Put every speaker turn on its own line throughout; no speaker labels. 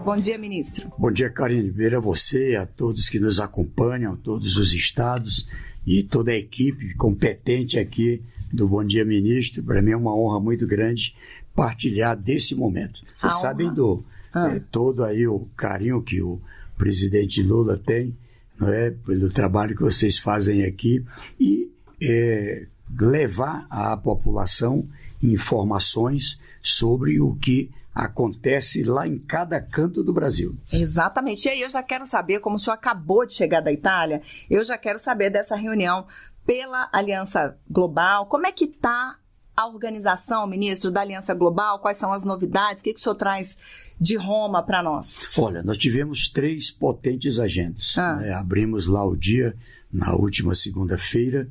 Bom dia, ministro.
Bom dia, Karine. Primeiro a você, a todos que nos acompanham, a todos os estados e toda a equipe competente aqui do Bom Dia, Ministro. Para mim é uma honra muito grande partilhar desse momento. Vocês sabem todo aí o carinho que o presidente Lula tem, não é, pelo trabalho que vocês fazem aqui e levar à população informações sobre o que acontece lá em cada canto do Brasil.
Exatamente. E aí eu já quero saber, como o senhor acabou de chegar da Itália, eu já quero saber dessa reunião pela Aliança Global. Como é que está a organização, ministro, da Aliança Global? Quais são as novidades? O que o senhor traz de Roma para nós?
Olha, nós tivemos 3 potentes agendas. Abrimos lá o dia, na última segunda-feira,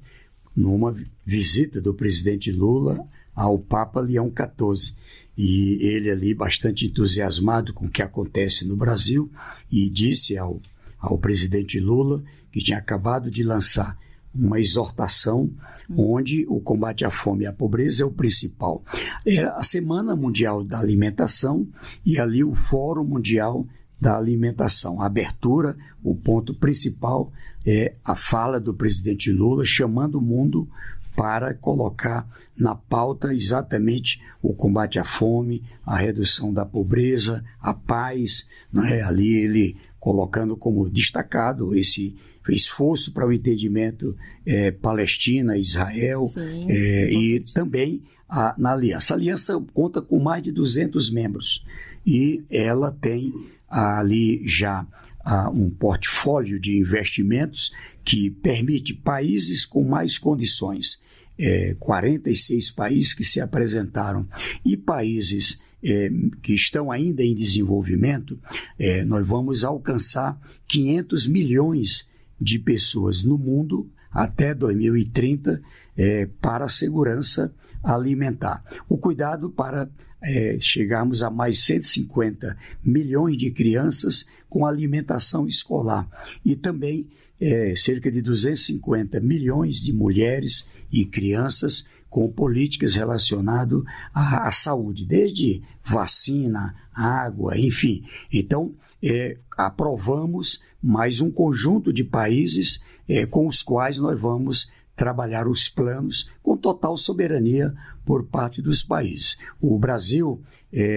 numa visita do presidente Lula ao Papa Leão XIV. E ele ali bastante entusiasmado com o que acontece no Brasil e disse ao presidente Lula que tinha acabado de lançar uma exortação onde o combate à fome e à pobreza é o principal. É a Semana Mundial da Alimentação e ali o Fórum Mundial da Alimentação. A abertura, o ponto principal é a fala do presidente Lula chamando o mundo para colocar na pauta exatamente o combate à fome, a redução da pobreza, a paz, né? Ali ele colocando como destacado esse esforço para o entendimento Palestina, Israel e também na Aliança. A Aliança conta com mais de 200 membros e ela tem ali já um portfólio de investimentos que permite países com mais condições, 46 países que se apresentaram e países que estão ainda em desenvolvimento, nós vamos alcançar 500 milhões de pessoas no mundo até 2030 para a segurança alimentar. O cuidado para chegarmos a mais 150 milhões de crianças com alimentação escolar e também cerca de 250 milhões de mulheres e crianças com políticas relacionadas à saúde, desde vacina, água, enfim. Então, aprovamos mais um conjunto de países com os quais nós vamos trabalhar os planos com total soberania por parte dos países. O Brasil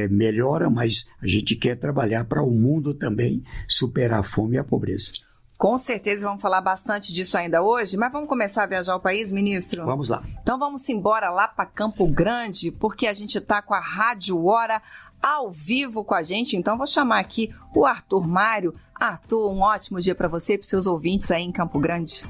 melhora, mas a gente quer trabalhar para o mundo também superar a fome e a pobreza.
Com certeza vamos falar bastante disso ainda hoje, mas vamos começar a viajar ao país, ministro?
Vamos lá.
Então vamos embora lá para Campo Grande, porque a gente está com a Rádio Hora ao vivo com a gente. Então vou chamar aqui o Arthur Mário. Arthur, um ótimo dia para você e para os seus ouvintes aí em Campo Grande.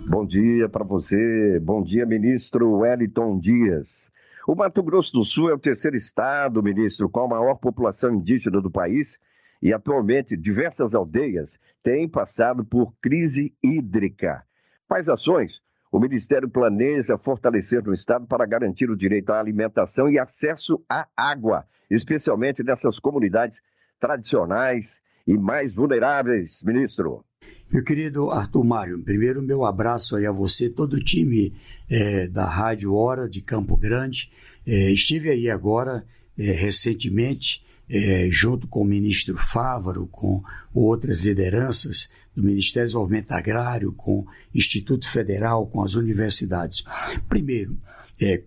Bom dia para você, bom dia, ministro Wellington Dias. O Mato Grosso do Sul é o terceiro estado, ministro, com a maior população indígena do país e atualmente diversas aldeias têm passado por crise hídrica. Quais ações o Ministério planeja fortalecer no estado para garantir o direito à alimentação e acesso à água, especialmente nessas comunidades tradicionais e mais vulneráveis, ministro?
Meu querido Arthur Mário, primeiro meu abraço aí a você, todo o time da Rádio Hora de Campo Grande. Estive aí agora, recentemente, junto com o ministro Fávaro, com outras lideranças do Ministério do Desenvolvimento Agrário, com o Instituto Federal, com as universidades. Primeiro,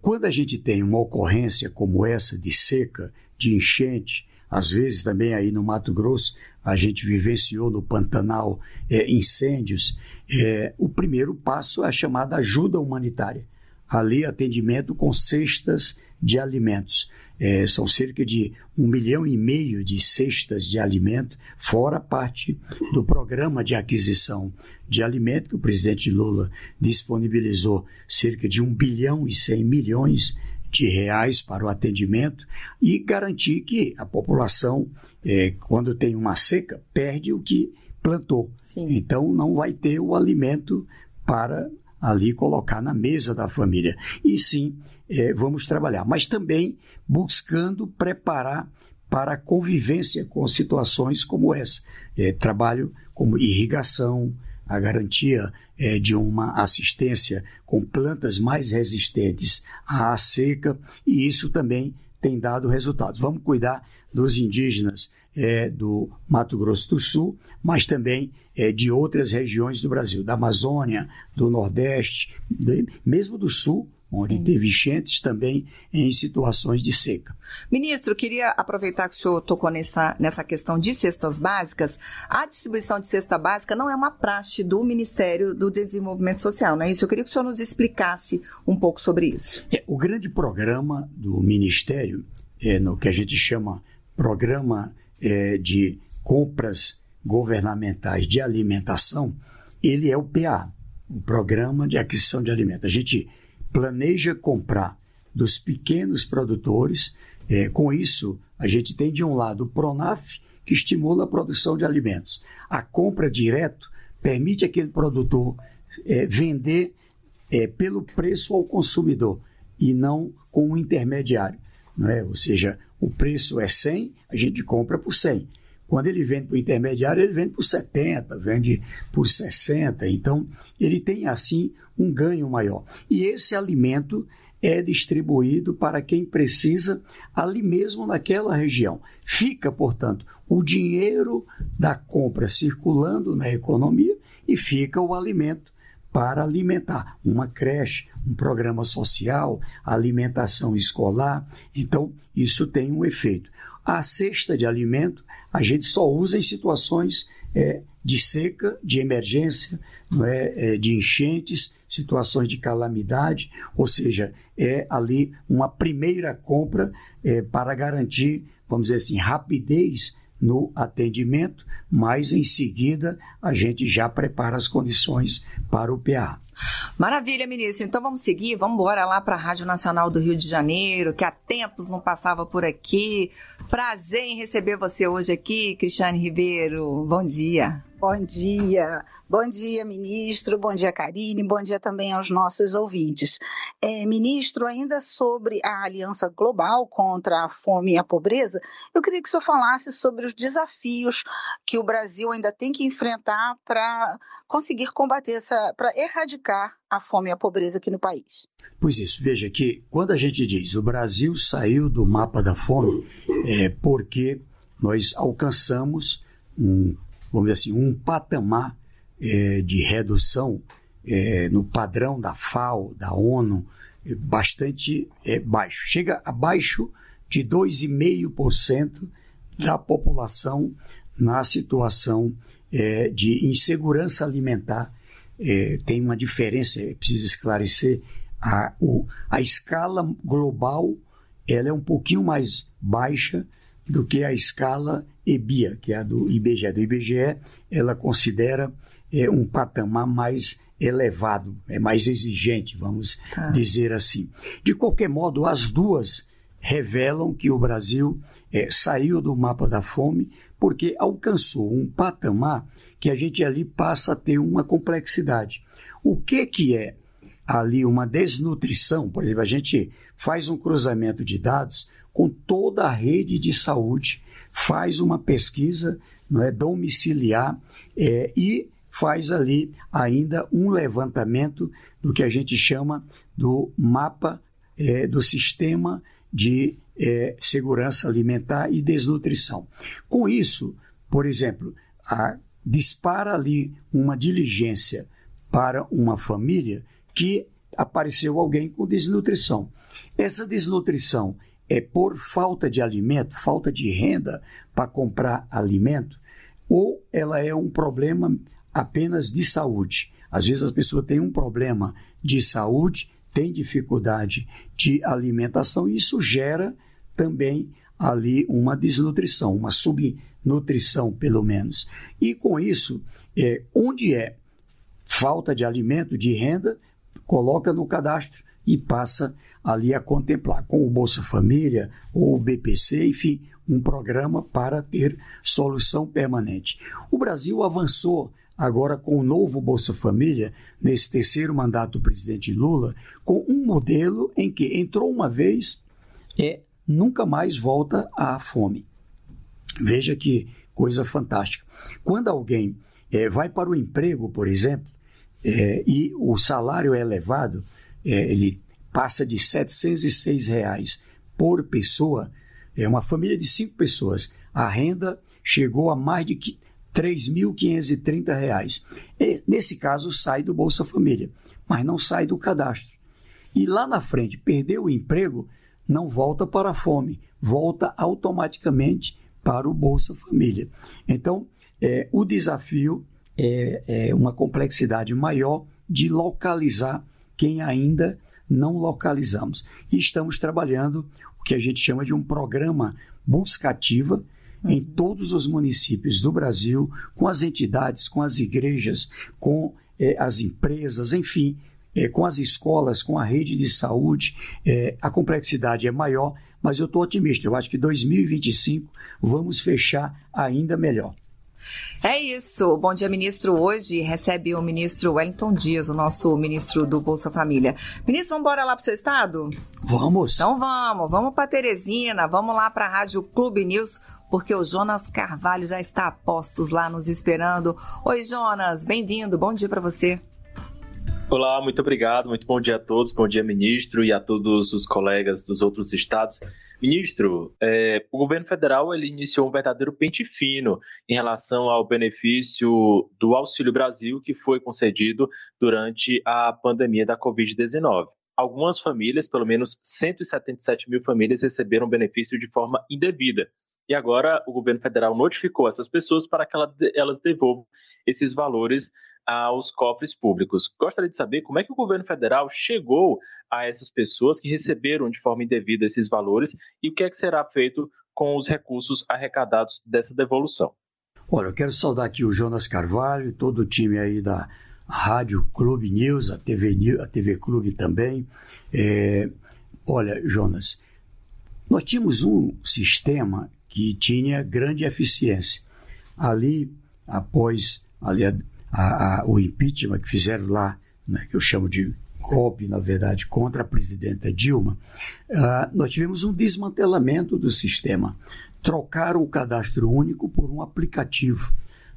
quando a gente tem uma ocorrência como essa de seca, de enchente, às vezes também aí no Mato Grosso, a gente vivenciou no Pantanal incêndios, o primeiro passo é a chamada ajuda humanitária. Ali, atendimento com cestas de alimentos. São cerca de 1,5 milhão de cestas de alimento, fora parte do programa de aquisição de alimento que o presidente Lula disponibilizou cerca de 1 bilhão e 100 milhões de reais para o atendimento e garantir que a população, quando tem uma seca, perde o que plantou. Sim. Então, não vai ter o alimento para ali colocar na mesa da família. E sim, vamos trabalhar, mas também buscando preparar para a convivência com situações como essa. Trabalho como irrigação, a garantia de uma assistência com plantas mais resistentes à seca, e isso também tem dado resultados. Vamos cuidar dos indígenas do Mato Grosso do Sul, mas também de outras regiões do Brasil, da Amazônia, do Nordeste, mesmo do Sul, onde teve enchentes também em situações de seca.
Ministro, queria aproveitar que o senhor tocou nessa questão de cestas básicas. A distribuição de cesta básica não é uma praxe do Ministério do Desenvolvimento Social, não é isso? Eu queria que o senhor nos explicasse um pouco sobre isso.
O grande programa do Ministério, no que a gente chama Programa de Compras Governamentais de Alimentação, ele é o PA, o Programa de Aquisição de Alimentos. A gente planeja comprar dos pequenos produtores. Com isso, a gente tem de um lado o PRONAF, que estimula a produção de alimentos. A compra direto permite aquele produtor vender pelo preço ao consumidor e não com um intermediário, não é? Ou seja, o preço é 100, a gente compra por 100. Quando ele vende para o intermediário, ele vende por 70, vende por 60. Então, ele tem, assim, um ganho maior. E esse alimento é distribuído para quem precisa ali mesmo naquela região. Fica, portanto, o dinheiro da compra circulando na economia e fica o alimento para alimentar uma creche, um programa social, alimentação escolar. Então, isso tem um efeito. A cesta de alimento a gente só usa em situações de seca, de emergência, de enchentes, situações de calamidade, ou seja, é ali uma primeira compra para garantir, vamos dizer assim, rapidez no atendimento, mas em seguida a gente já prepara as condições para o PA.
Maravilha, ministro. Então vamos seguir, vamos embora lá para a Rádio Nacional do Rio de Janeiro, que há tempos não passava por aqui. Prazer em receber você hoje aqui, Cristiane Ribeiro. Bom dia.
Bom dia. Bom dia, ministro. Bom dia, Karine. Bom dia também aos nossos ouvintes. Ministro, ainda sobre a Aliança Global contra a Fome e a Pobreza, eu queria que o senhor falasse sobre os desafios que o Brasil ainda tem que enfrentar para conseguir combater para erradicar a fome e a pobreza aqui no país.
Pois isso, veja que quando a gente diz o Brasil saiu do mapa da fome, é porque nós alcançamos vamos dizer assim, um patamar de redução no padrão da FAO, da ONU, bastante baixo. Chega abaixo de 2,5% da população na situação de insegurança alimentar. Tem uma diferença, preciso esclarecer, a escala global ela é um pouquinho mais baixa do que a escala EBIA, que é a do IBGE. Do IBGE, ela considera um patamar mais elevado, mais exigente, vamos dizer assim. De qualquer modo, as duas revelam que o Brasil saiu do mapa da fome porque alcançou um patamar que a gente ali passa a ter uma complexidade. O que é ali uma desnutrição? Por exemplo, a gente faz um cruzamento de dados com toda a rede de saúde, faz uma pesquisa domiciliar e faz ali ainda um levantamento do que a gente chama do mapa do sistema de segurança alimentar e desnutrição. Com isso, por exemplo, dispara ali uma diligência para uma família que apareceu alguém com desnutrição. Essa desnutrição é por falta de alimento, falta de renda para comprar alimento, ou ela é um problema apenas de saúde. Às vezes as pessoas têm um problema de saúde, têm dificuldade de alimentação, e isso gera também ali uma desnutrição, uma subnutrição pelo menos. E com isso, onde é falta de alimento, de renda, coloca no cadastro e passa ali a contemplar com o Bolsa Família ou o BPC, enfim, um programa para ter solução permanente. O Brasil avançou agora com o novo Bolsa Família, nesse terceiro mandato do presidente Lula, com um modelo em que entrou uma vez nunca mais volta à fome. Veja que coisa fantástica. Quando alguém vai para o emprego, por exemplo, e o salário é elevado, ele passa de R$ 706 por pessoa, uma família de 5 pessoas, a renda chegou a mais de R$ 3.530. Nesse caso, sai do Bolsa Família, mas não sai do cadastro. E lá na frente, perdeu o emprego, não volta para a fome, volta automaticamente para o Bolsa Família. Então, o desafio é uma complexidade maior de localizar quem ainda não localizamos. E estamos trabalhando o que a gente chama de um programa busca ativa em todos os municípios do Brasil, com as entidades, com as igrejas, com as empresas, enfim, com as escolas, com a rede de saúde. A complexidade é maior, mas eu estou otimista. Eu acho que 2025 vamos fechar ainda melhor.
É isso. Bom Dia Ministro hoje recebe o ministro Wellington Dias, o nosso ministro do Bolsa Família. Ministro, vamos embora lá para o seu estado?
Vamos.
Então vamos para Teresina, vamos lá para a Rádio Clube News, porque o Jonas Carvalho já está a postos lá nos esperando. Oi, Jonas, bem-vindo, bom dia para você.
Olá, muito obrigado, muito bom dia a todos, bom dia, ministro, e a todos os colegas dos outros estados. Ministro, o governo federal ele iniciou um verdadeiro pente fino em relação ao benefício do Auxílio Brasil que foi concedido durante a pandemia da Covid-19. Algumas famílias, pelo menos 177 mil famílias, receberam o benefício de forma indevida. E agora o governo federal notificou essas pessoas para que elas devolvam esses valores aos cofres públicos. Gostaria de saber como é que o governo federal chegou a essas pessoas que receberam de forma indevida esses valores e o que é que será feito com os recursos arrecadados dessa devolução.
Olha, eu quero saudar aqui o Jonas Carvalho, todo o time aí da Rádio Clube News, a TV Clube também. Olha, Jonas, nós tínhamos um sistema que tinha grande eficiência. Ali, após o impeachment que fizeram lá, né, que eu chamo de golpe, na verdade, contra a presidenta Dilma, nós tivemos um desmantelamento do sistema. Trocaram o cadastro único por um aplicativo,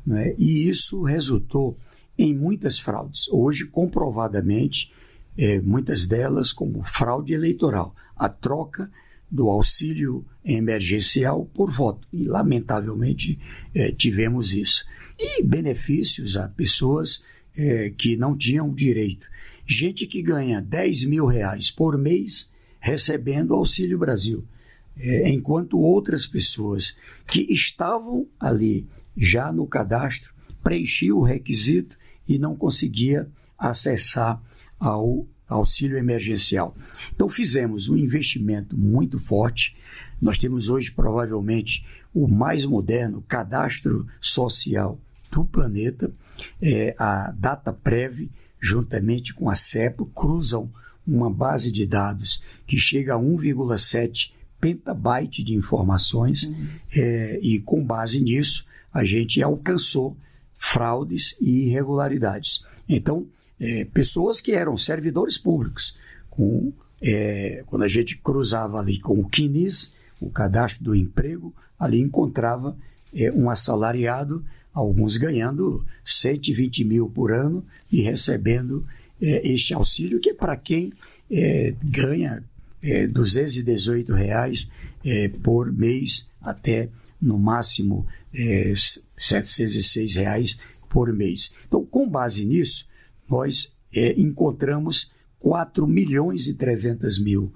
né, e isso resultou em muitas fraudes. Hoje, comprovadamente, muitas delas como fraude eleitoral. A troca do auxílio emergencial por voto. E, lamentavelmente, tivemos isso. E benefícios a pessoas que não tinham direito. Gente que ganha R$10 mil por mês recebendo Auxílio Brasil. Enquanto outras pessoas que estavam ali já no cadastro preenchiam o requisito e não conseguia acessar ao auxílio emergencial. Então fizemos um investimento muito forte. Nós temos hoje provavelmente o mais moderno cadastro social do planeta. A DataPrev, juntamente com a CEPO, cruzam uma base de dados que chega a 1,7 petabyte de informações, e com base nisso a gente alcançou fraudes e irregularidades. Então, pessoas que eram servidores públicos, quando a gente cruzava ali com o CNIS, o cadastro do emprego, ali encontrava um assalariado, alguns ganhando 120 mil por ano e recebendo este auxílio, que é para quem ganha R$218 por mês, até no máximo R$706 por mês. Então, com base nisso, nós encontramos 4.300.000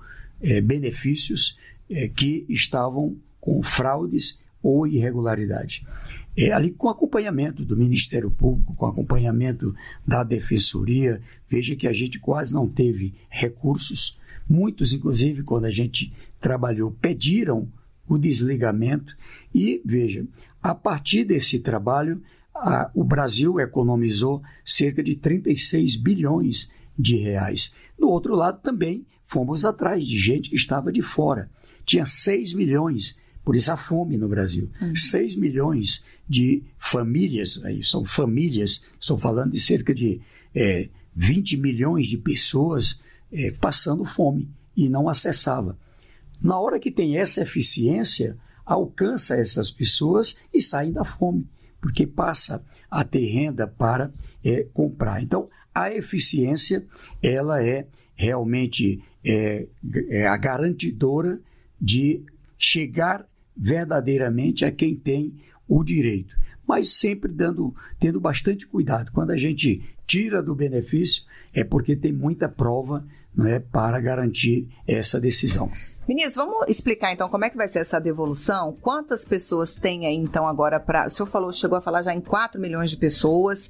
benefícios que estavam com fraudes ou irregularidade. Ali com acompanhamento do Ministério Público, com acompanhamento da Defensoria, veja que a gente quase não teve recursos. Muitos, inclusive, quando a gente trabalhou, pediram o desligamento e, veja, a partir desse trabalho, o Brasil economizou cerca de 36 bilhões de reais. Do outro lado, também fomos atrás de gente que estava de fora. Tinha 6 milhões, por isso a fome no Brasil. 6 milhões de famílias, aí são famílias, estou falando de cerca de 20 milhões de pessoas passando fome e não acessava. Na hora que tem essa eficiência, alcança essas pessoas e saem da fome, porque passa a ter renda para comprar. Então, a eficiência, ela é realmente a garantidora de chegar verdadeiramente a quem tem o direito, mas sempre tendo bastante cuidado. Quando a gente tira do benefício, é porque tem muita prova, não é, para garantir essa decisão.
Ministro, vamos explicar então como é que vai ser essa devolução? Quantas pessoas tem aí então agora para... O senhor chegou a falar já em 4 milhões de pessoas.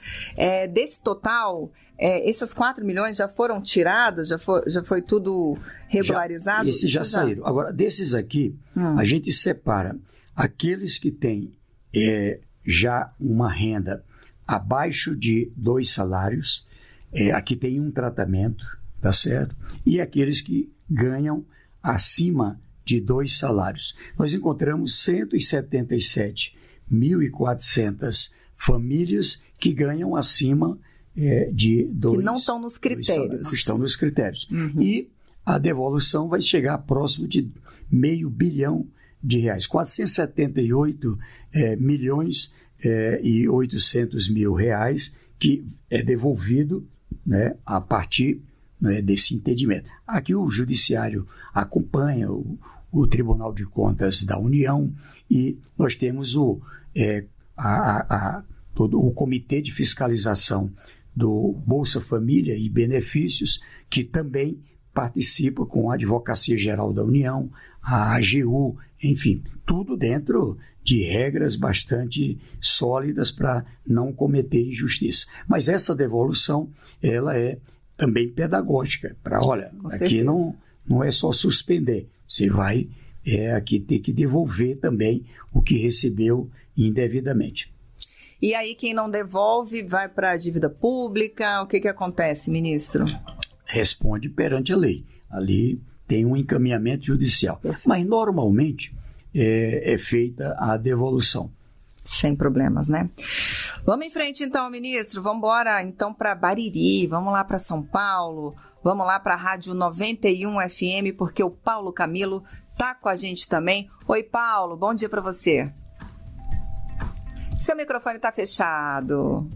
Desse total, essas 4 milhões já foram tiradas? Já foi tudo regularizado?
Esses já saíram. Agora, desses aqui, a gente separa aqueles que têm já uma renda abaixo de 2 salários, aqui tem um tratamento, tá certo? E aqueles que ganham acima de 2 salários. Nós encontramos 177.400 famílias que ganham acima de 2 salários. Que não estão nos critérios. Não estão nos critérios. E a devolução vai chegar próximo de R$500 bilhão, 478 milhões e 800 mil reais que é devolvido, né, a partir, né, desse entendimento. Aqui o Judiciário acompanha o Tribunal de Contas da União e nós temos todo o Comitê de Fiscalização do Bolsa Família e Benefícios, que também participa com a Advocacia Geral da União, a AGU, enfim, tudo dentro de regras bastante sólidas para não cometer injustiça. Mas essa devolução, ela é também pedagógica, para, olha, aqui não é só suspender, você vai aqui ter que devolver também o que recebeu indevidamente.
E aí quem não devolve vai para a dívida pública, o que acontece, ministro?
Responde perante a lei. Ali tem um encaminhamento judicial. Mas normalmente é feita a devolução.
Sem problemas, né? Vamos em frente então, ministro. Vamos embora então para Bariri, vamos lá para São Paulo, vamos lá para a Rádio 91 FM, porque o Paulo Camilo tá com a gente também. Oi, Paulo, bom dia para você. Seu microfone está fechado.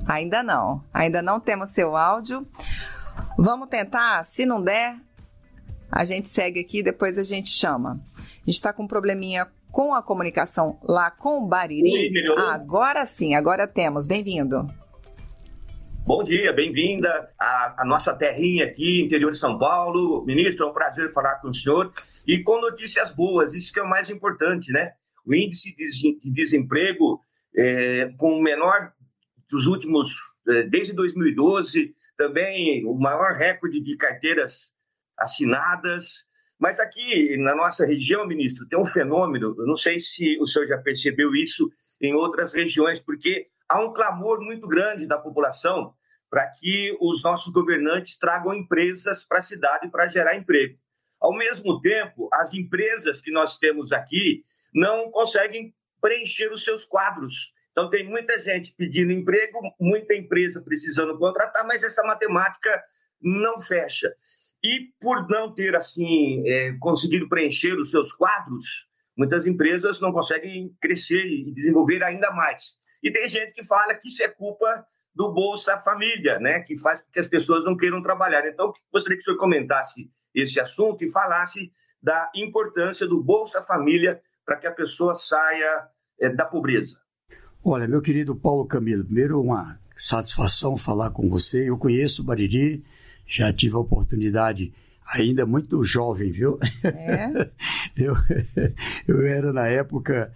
Ainda não temos seu áudio. Vamos tentar, se não der, a gente segue aqui, depois a gente chama. A gente está com um probleminha com a comunicação lá com o Bariri. Agora sim, agora temos. Bem-vindo.
Bom dia, bem-vinda à nossa terrinha aqui, interior de São Paulo. Ministro, é um prazer falar com o senhor. E com notícias boas, isso que é o mais importante, né? O índice de desemprego com o menor dos últimos, desde 2012, também o maior recorde de carteiras assinadas. Mas aqui na nossa região, ministro, tem um fenômeno, eu não sei se o senhor já percebeu isso em outras regiões, porque há um clamor muito grande da população para que os nossos governantes tragam empresas para a cidade para gerar emprego. Ao mesmo tempo, as empresas que nós temos aqui não conseguem preencher os seus quadros. Então, tem muita gente pedindo emprego, muita empresa precisando contratar, mas essa matemática não fecha. E por não ter, assim, conseguido preencher os seus quadros, muitas empresas não conseguem crescer e desenvolver ainda mais. E tem gente que fala que isso é culpa do Bolsa Família, né, que faz com que as pessoas não queiram trabalhar. Então, gostaria que o senhor comentasse esse assunto e falasse da importância do Bolsa Família para que a pessoa saia da pobreza.
Olha, meu querido Paulo Camilo, primeiro uma satisfação falar com você. Eu conheço o Bariri, já tive a oportunidade, ainda muito jovem, viu? Eu era, na época,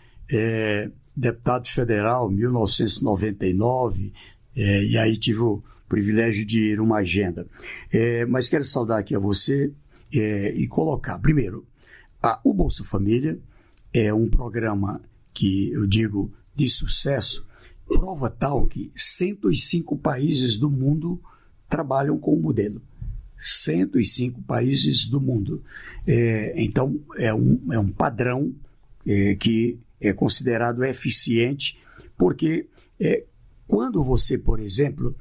deputado federal, 1999, e aí tive o privilégio de ir uma agenda. Mas quero saudar aqui a você e colocar, primeiro, o Bolsa Família é um programa que, eu digo, de sucesso, prova tal que 105 países do mundo trabalham com o modelo. 105 países do mundo. Então, é um padrão que é considerado eficiente, porque quando você, por exemplo,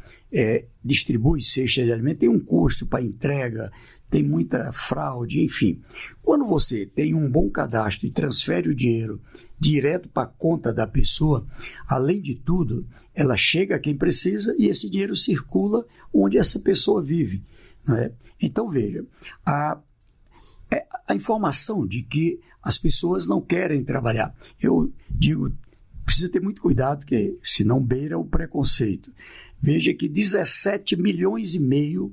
distribui cesta de alimento, tem um custo para entrega, tem muita fraude, enfim. Quando você tem um bom cadastro e transfere o dinheiro direto para a conta da pessoa, além de tudo, ela chega a quem precisa e esse dinheiro circula onde essa pessoa vive. Não é? Então, veja, a informação de que as pessoas não querem trabalhar. Eu digo, precisa ter muito cuidado, que senão beira o preconceito. Veja que 17 milhões e meio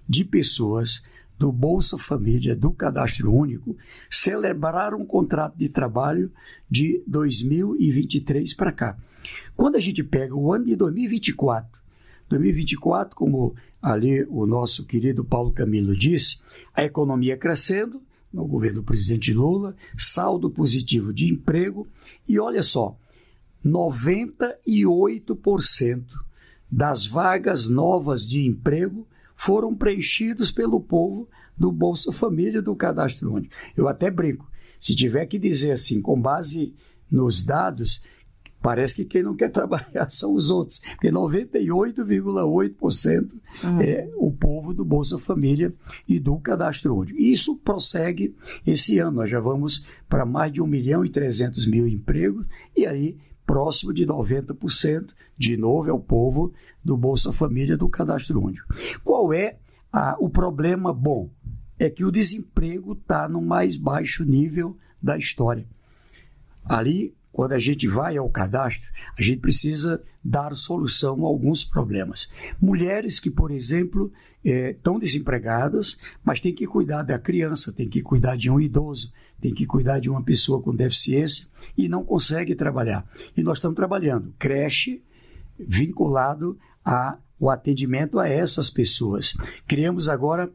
de pessoas do Bolsa Família, do Cadastro Único, celebraram um contrato de trabalho de 2023 para cá. Quando a gente pega o ano de 2024, como ali o nosso querido Paulo Camilo disse, a economia crescendo, no governo do presidente Lula, saldo positivo de emprego, e olha só, 98% das vagas novas de emprego foram preenchidos pelo povo do Bolsa Família, do Cadastro Único. Eu até brinco, se tiver que dizer assim, com base nos dados, parece que quem não quer trabalhar são os outros, porque 98,8% é o povo do Bolsa Família e do Cadastro Único. Isso prossegue esse ano, nós já vamos para mais de 1.300.000 empregos, e aí próximo de 90%, de novo, é o povo do Bolsa Família, do Cadastro Único. Qual é o problema? Bom, é que o desemprego está no mais baixo nível da história. Ali, quando a gente vai ao cadastro, a gente precisa dar solução a alguns problemas. Mulheres que, por exemplo, estão desempregadas, mas têm que cuidar da criança, têm que cuidar de um idoso, têm que cuidar de uma pessoa com deficiência e não consegue trabalhar. E nós estamos trabalhando creche vinculado ao atendimento a essas pessoas. Criamos agora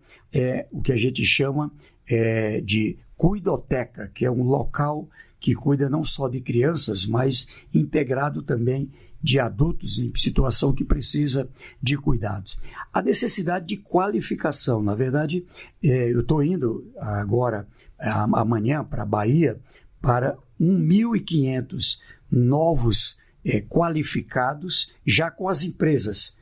o que a gente chama de cuidoteca, que é um local que cuida não só de crianças, mas integrado também de adultos em situação que precisa de cuidados. A necessidade de qualificação, na verdade, eu estou indo agora, amanhã, para a Bahia, para 1.500 novos qualificados, já com as empresas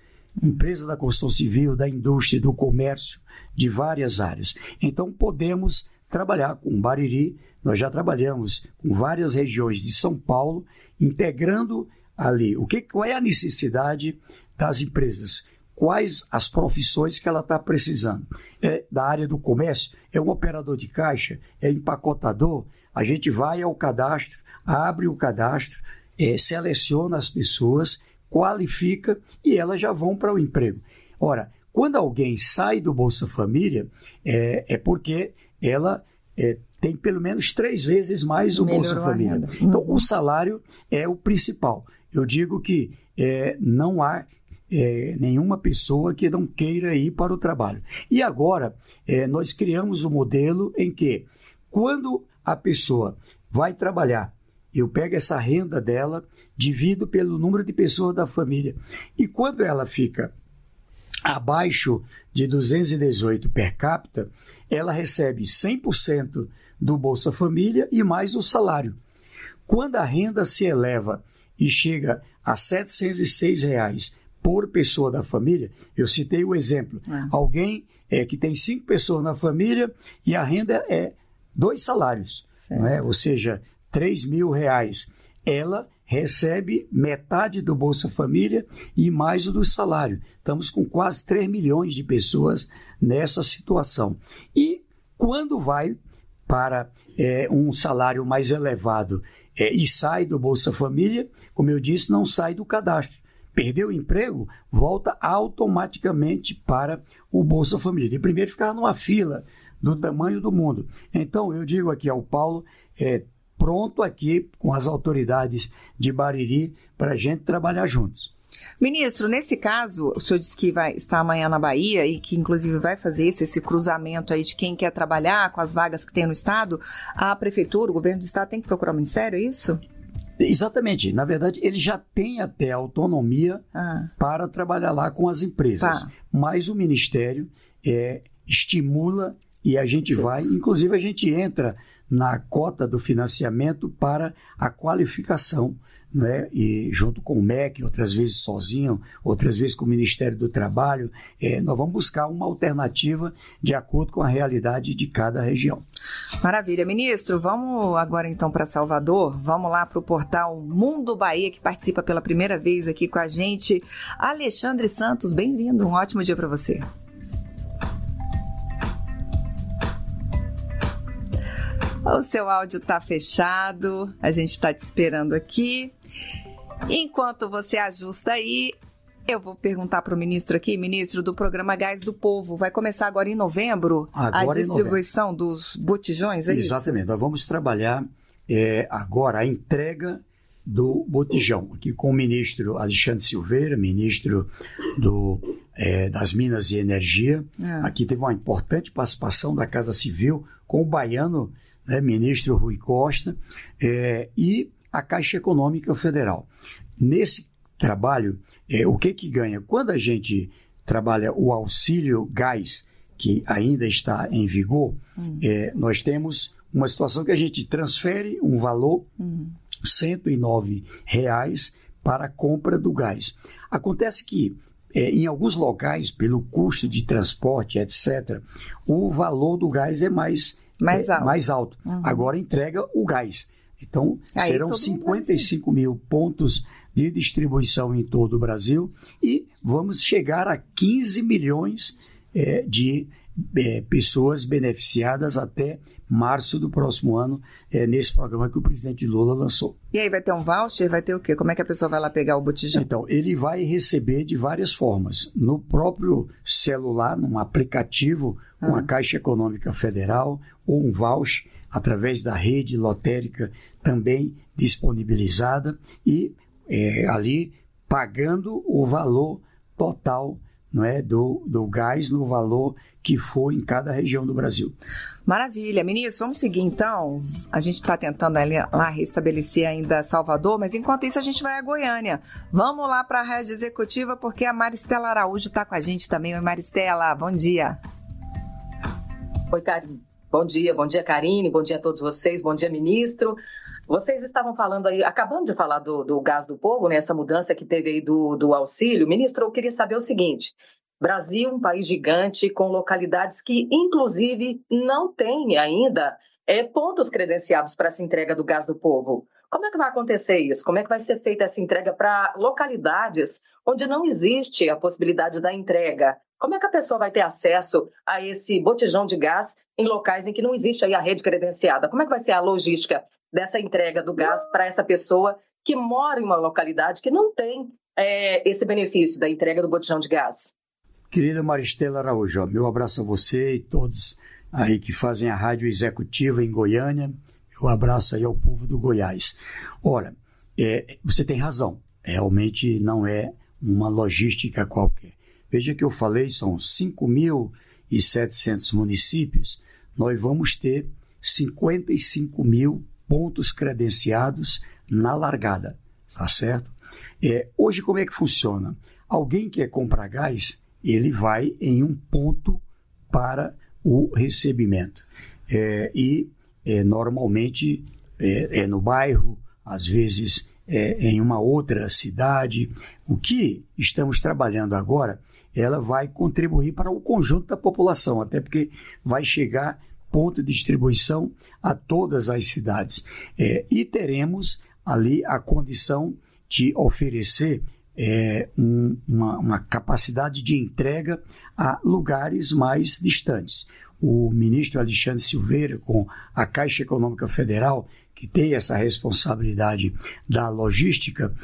da construção civil, da indústria, do comércio, de várias áreas. Então, podemos trabalhar com Bariri, nós já trabalhamos com várias regiões de São Paulo, integrando ali qual é a necessidade das empresas, quais as profissões que ela está precisando. Da área do comércio, é um operador de caixa, é empacotador, a gente vai ao cadastro, abre o cadastro, seleciona as pessoas, qualifica e elas já vão para o emprego. Ora, quando alguém sai do Bolsa Família, é porque ela tem pelo menos 3 vezes mais o Bolsa Família. Então, o salário é o principal. Eu digo que não há nenhuma pessoa que não queira ir para o trabalho. E agora, nós criamos um modelo em que, quando a pessoa vai trabalhar, eu pego essa renda dela, divido pelo número de pessoas da família. E quando ela fica abaixo de 218 per capita, ela recebe 100% do Bolsa Família e mais o salário. Quando a renda se eleva e chega a R$ 706 por pessoa da família, eu citei o exemplo, alguém que tem 5 pessoas na família e a renda é 2 salários, não é? Ou seja, R$3.000, ela recebe metade do Bolsa Família e mais o do salário. Estamos com quase 3 milhões de pessoas nessa situação. E quando vai para um salário mais elevado e sai do Bolsa Família, como eu disse, não sai do cadastro. Perdeu o emprego, volta automaticamente para o Bolsa Família. E primeiro ficar numa fila do tamanho do mundo. Então, eu digo aqui ao Paulo, pronto aqui com as autoridades de Bariri para a gente trabalhar juntos.
Ministro, nesse caso, o senhor disse que vai estar amanhã na Bahia e que inclusive vai fazer esse cruzamento aí de quem quer trabalhar com as vagas que tem no Estado. A Prefeitura, o Governo do Estado tem que procurar o Ministério, é isso?
Exatamente. Na verdade, ele já tem até autonomia para trabalhar lá com as empresas. Mas o Ministério estimula e a gente vai, inclusive a gente entra na cota do financiamento para a qualificação, né? E junto com o MEC, outras vezes sozinho, outras vezes com o Ministério do Trabalho, nós vamos buscar uma alternativa de acordo com a realidade de cada região.
Maravilha. Ministro, vamos agora então para Salvador, vamos lá para o portal Mundo Bahia, que participa pela primeira vez aqui com a gente. Alexandre Santos, bem-vindo, um ótimo dia para você. O seu áudio está fechado, a gente está te esperando aqui. Enquanto você ajusta aí, eu vou perguntar para o ministro aqui, ministro do programa Gás do Povo. Vai começar agora em novembro a distribuição dos botijões, é isso?
Exatamente, nós vamos trabalhar agora a entrega do botijão, aqui com o ministro Alexandre Silveira, ministro das Minas e Energia. Aqui teve uma importante participação da Casa Civil com o baiano, ministro Rui Costa, e a Caixa Econômica Federal. Nesse trabalho, o que ganha? Quando a gente trabalha o auxílio gás, que ainda está em vigor, nós temos uma situação que a gente transfere um valor, R$ 109 para a compra do gás. Acontece que, em alguns locais, pelo custo de transporte, etc., o valor do gás é mais alto. Agora entrega o gás. Então, serão 55 mil pontos de distribuição em todo o Brasil e vamos chegar a 15 milhões de pessoas beneficiadas até março do próximo ano, nesse programa que o presidente Lula lançou.
E aí vai ter um voucher? Vai ter o quê? Como é que a pessoa vai lá pegar o botijão?
Então, ele vai receber de várias formas. No próprio celular, num aplicativo com a Caixa Econômica Federal, ou um voucher através da rede lotérica também disponibilizada e ali pagando o valor total, não é, do gás no valor que for em cada região do Brasil.
Maravilha. Ministro, vamos seguir então. A gente está tentando lá restabelecer ainda Salvador, mas enquanto isso a gente vai a Goiânia. Vamos lá para a Rede Executiva, porque a Maristela Araújo está com a gente também. Oi, Maristela, bom dia.
Oi, Karine. Bom dia, Karine, bom dia a todos vocês, bom dia, ministro. Vocês estavam falando aí, acabando de falar do Gás do Povo, né, essa mudança que teve aí do auxílio. Ministro, eu queria saber o seguinte: Brasil, um país gigante, com localidades que, inclusive, não tem ainda pontos credenciados para essa entrega do Gás do Povo. Como é que vai acontecer isso? Como é que vai ser feita essa entrega para localidades onde não existe a possibilidade da entrega? Como é que a pessoa vai ter acesso a esse botijão de gás em locais em que não existe aí a rede credenciada? Como é que vai ser a logística dessa entrega do gás para essa pessoa que mora em uma localidade que não tem esse benefício da entrega do botijão de gás?
Querida Maristela Araújo, meu abraço a você e todos aí que fazem a Rádio Executiva em Goiânia. Eu abraço aí ao povo do Goiás. Ora, você tem razão, realmente não é uma logística qualquer. Veja que eu falei, são 5.700 municípios, nós vamos ter 55 mil pontos credenciados na largada, tá certo? Hoje como é que funciona? Alguém quer comprar gás, ele vai em um ponto para o recebimento. Normalmente no bairro, às vezes em uma outra cidade. O que estamos trabalhando agora, ela vai contribuir para o conjunto da população, até porque vai chegar ponto de distribuição a todas as cidades. E teremos ali a condição de oferecer uma capacidade de entrega a lugares mais distantes. O ministro Alexandre Silveira, com a Caixa Econômica Federal, que tem essa responsabilidade da logística,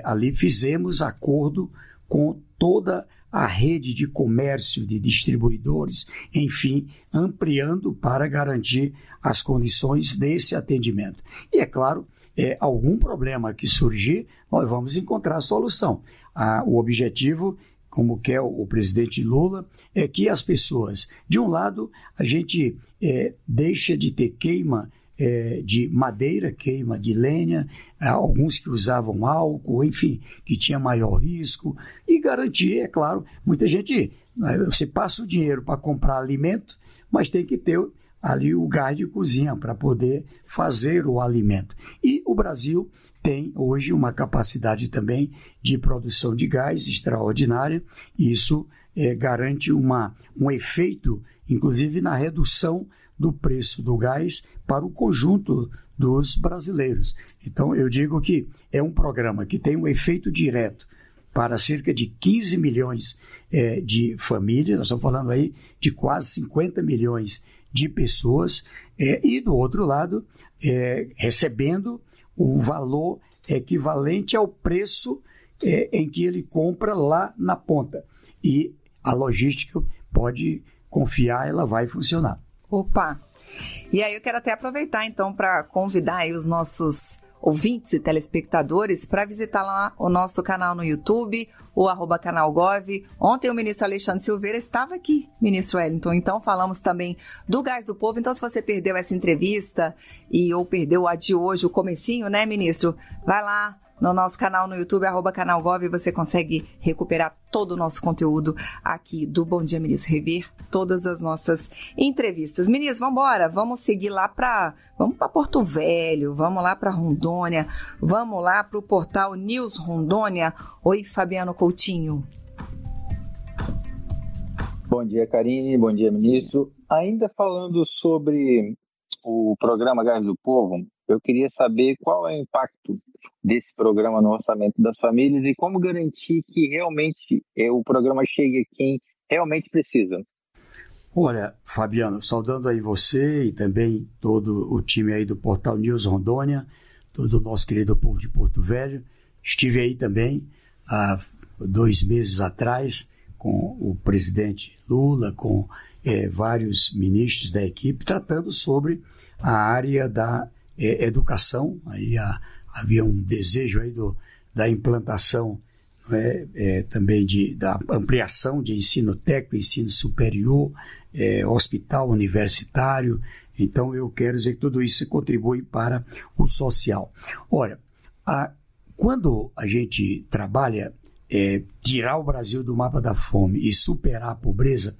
ali fizemos acordo com toda a rede de comércio, de distribuidores, enfim, ampliando para garantir as condições desse atendimento. E, é claro, algum problema que surgir, nós vamos encontrar a solução. O objetivo, como quer o presidente Lula, é que as pessoas, de um lado, a gente deixa de ter queima de madeira, queima de lenha, alguns que usavam álcool, enfim, que tinha maior risco, e garantir, é claro, muita gente, você passa o dinheiro para comprar alimento, mas tem que ter ali o gás de cozinha para poder fazer o alimento. E o Brasil tem hoje uma capacidade também de produção de gás extraordinária, e isso garante um efeito, inclusive na redução do preço do gás para o conjunto dos brasileiros. Então, eu digo que é um programa que tem um efeito direto para cerca de 15 milhões de famílias, nós estamos falando aí de quase 50 milhões de pessoas, e do outro lado, recebendo o valor equivalente ao preço em que ele compra lá na ponta. E a logística pode confiar, ela vai funcionar.
Opa! E aí eu quero até aproveitar então para convidar aí os nossos ouvintes e telespectadores para visitar lá o nosso canal no YouTube, o @canalgov. Ontem o ministro Alexandre Silveira estava aqui, ministro Wellington, então falamos também do Gás do Povo. Então se você perdeu essa entrevista ou perdeu a de hoje, o comecinho, né, ministro? Vai lá no nosso canal no YouTube, @canalgov, e você consegue recuperar todo o nosso conteúdo aqui do Bom Dia Ministro, rever todas as nossas entrevistas. Ministro, vamos embora, vamos seguir lá vamos para Porto Velho, vamos lá para Rondônia, vamos lá para o portal News Rondônia. Oi, Fabiano Coutinho.
Bom dia, Karine, bom dia, ministro. Ainda falando sobre o programa Gás do Povo, eu queria saber qual é o impacto desse programa no orçamento das famílias e como garantir que realmente o programa chegue a quem realmente precisa.
Olha, Fabiano, saudando aí você e também todo o time aí do Portal News Rondônia, todo o nosso querido povo de Porto Velho. Estive aí também há 2 meses atrás com o presidente Lula, com vários ministros da equipe, tratando sobre a área da educação. Aí havia um desejo aí da implantação, também da ampliação de ensino técnico, ensino superior, hospital universitário. Então eu quero dizer que tudo isso contribui para o social. Olha, quando a gente trabalha tirar o Brasil do mapa da fome e superar a pobreza,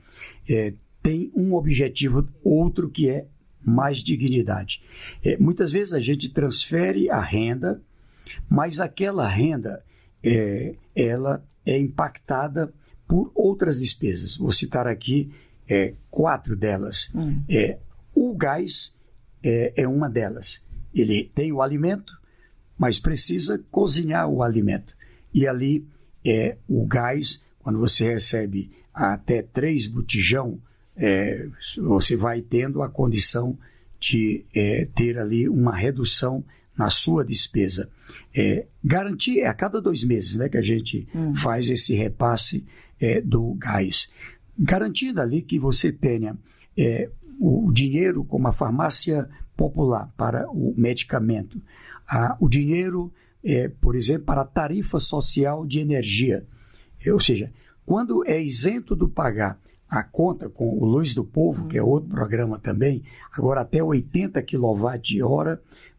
tem um objetivo outro que é mais dignidade. Muitas vezes a gente transfere a renda, mas aquela renda ela é impactada por outras despesas. Vou citar aqui 4 delas. O gás é uma delas. Ele tem o alimento, mas precisa cozinhar o alimento. E ali o gás, quando você recebe até 3 botijão, você vai tendo a condição de ter ali uma redução na sua despesa. Garantir a cada 2 meses, né, que a gente faz esse repasse do gás. Garantindo ali que você tenha o dinheiro como a farmácia popular para o medicamento, o dinheiro, por exemplo, para a tarifa social de energia. Ou seja, quando é isento do pagar a conta com o Luz do Povo, que é outro programa também, agora até 80 kWh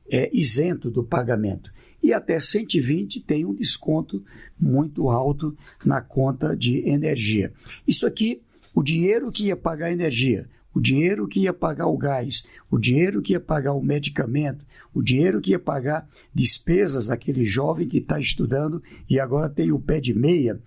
é isento do pagamento. E até 120 tem um desconto muito alto na conta de energia. Isso aqui, o dinheiro que ia pagar a energia, o dinheiro que ia pagar o gás, o dinheiro que ia pagar o medicamento, o dinheiro que ia pagar despesas daquele jovem que está estudando e agora tem o pé de meia,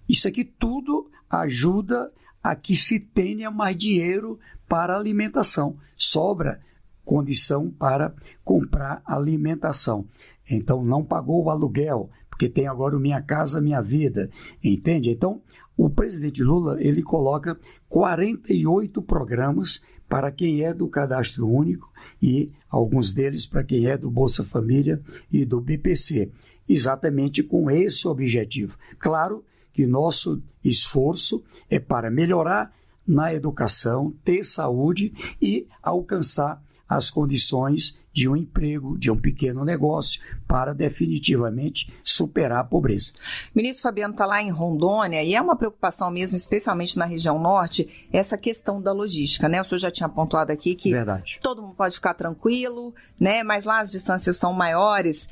isso aqui tudo ajuda a que se tenha mais dinheiro para alimentação. Sobra condição para comprar alimentação. Então, não pagou o aluguel, porque tem agora o Minha Casa Minha Vida, entende? Então, o presidente Lula, ele coloca 48 programas para quem é do Cadastro Único e alguns deles para quem é do Bolsa Família e do BPC, exatamente com esse objetivo. Claro que nosso esforço é para melhorar na educação, ter saúde e alcançar as condições de um emprego, de um pequeno negócio, para definitivamente superar a pobreza.
Ministro Fabiano está lá em Rondônia e é uma preocupação mesmo, especialmente na região norte, essa questão da logística, né? O senhor já tinha pontuado aqui que todo mundo pode ficar tranquilo, né? Mas lá as distâncias são maiores.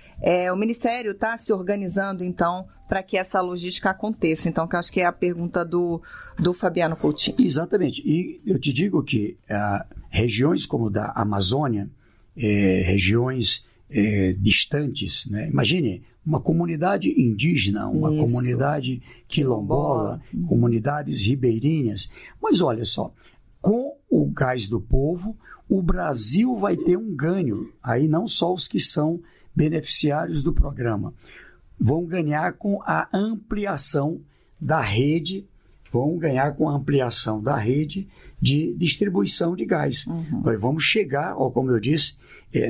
O Ministério está se organizando, então, para que essa logística aconteça. Então, que eu acho que é a pergunta do Fabiano Coutinho.
Exatamente. E eu te digo que regiões como da Amazônia, regiões distantes, né? Imagine uma comunidade indígena, uma comunidade quilombola, comunidades ribeirinhas. Mas olha só, com o Gás do Povo, o Brasil vai ter um ganho, aí não só os que são beneficiários do programa. vão ganhar com a ampliação da rede, de distribuição de gás. Nós vamos chegar, como eu disse,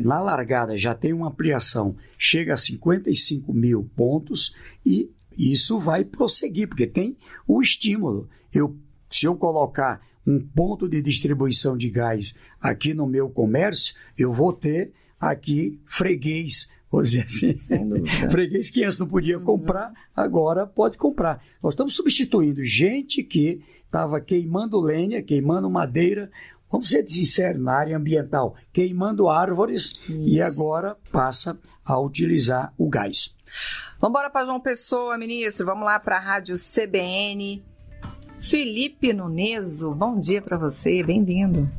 na largada já tem uma ampliação, chega a 55 mil pontos e isso vai prosseguir, porque tem o estímulo. Se eu colocar um ponto de distribuição de gás aqui no meu comércio, eu vou ter aqui freguês, vou dizer assim, freguês que antes não podia comprar, agora pode comprar. Nós estamos substituindo gente que estava queimando lenha, queimando madeira, vamos ser sinceros, na área ambiental, queimando árvores, e agora passa a utilizar o gás.
Vamos embora para João Pessoa, ministro, vamos lá para a Rádio CBN. Felipe Nuneso, bom dia para você, bem-vindo.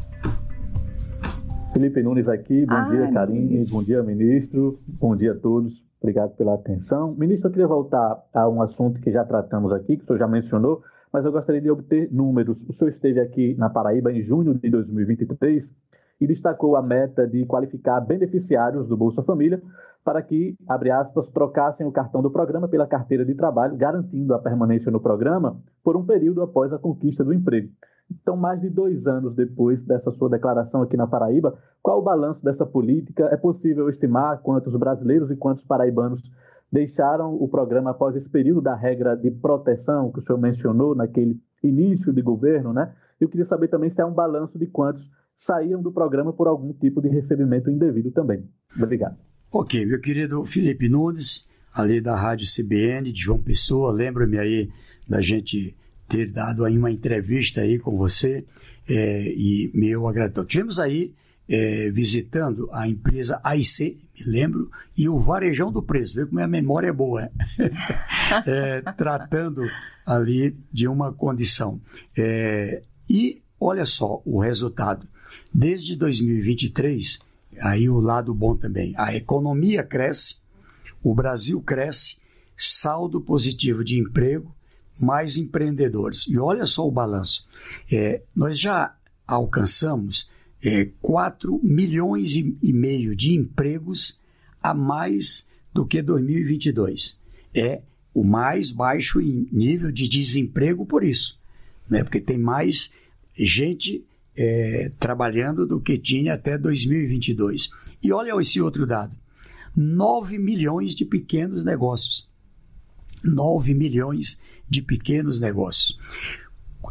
Felipe Nunes aqui, bom dia, Karine, bom dia, ministro, bom dia a todos, obrigado pela atenção. Ministro, eu queria voltar a um assunto que já tratamos aqui, que o senhor já mencionou, mas eu gostaria de obter números. O senhor esteve aqui na Paraíba em junho de 2023 e destacou a meta de qualificar beneficiários do Bolsa Família para que, abre aspas, trocassem o cartão do programa pela carteira de trabalho, garantindo a permanência no programa por um período após a conquista do emprego. Então, mais de 2 anos depois dessa sua declaração aqui na Paraíba, qual o balanço dessa política? É possível estimar quantos brasileiros e quantos paraibanos deixaram o programa após esse período da regra de proteção que o senhor mencionou naquele início de governo, né? Eu queria saber também se há um balanço de quantos saíram do programa por algum tipo de recebimento indevido também. Obrigado.
Ok, meu querido Felipe Nunes, ali da Rádio CBN, de João Pessoa, lembro-me aí da gente ter dado aí uma entrevista aí com você, e meu agradecimento. Tivemos aí visitando a empresa AIC, me lembro, e o Varejão do Preço, vê como a memória é boa, tratando ali de uma condição. E olha só o resultado. Desde 2023, aí o lado bom também, a economia cresce, o Brasil cresce, saldo positivo de emprego, mais empreendedores. E olha só o balanço. Nós já alcançamos 4 milhões e meio de empregos a mais do que 2022. É o mais baixo em nível de desemprego por isso, né? Porque tem mais gente trabalhando do que tinha até 2022. E olha esse outro dado. 9 milhões de pequenos negócios. 9 milhões de pequenos negócios.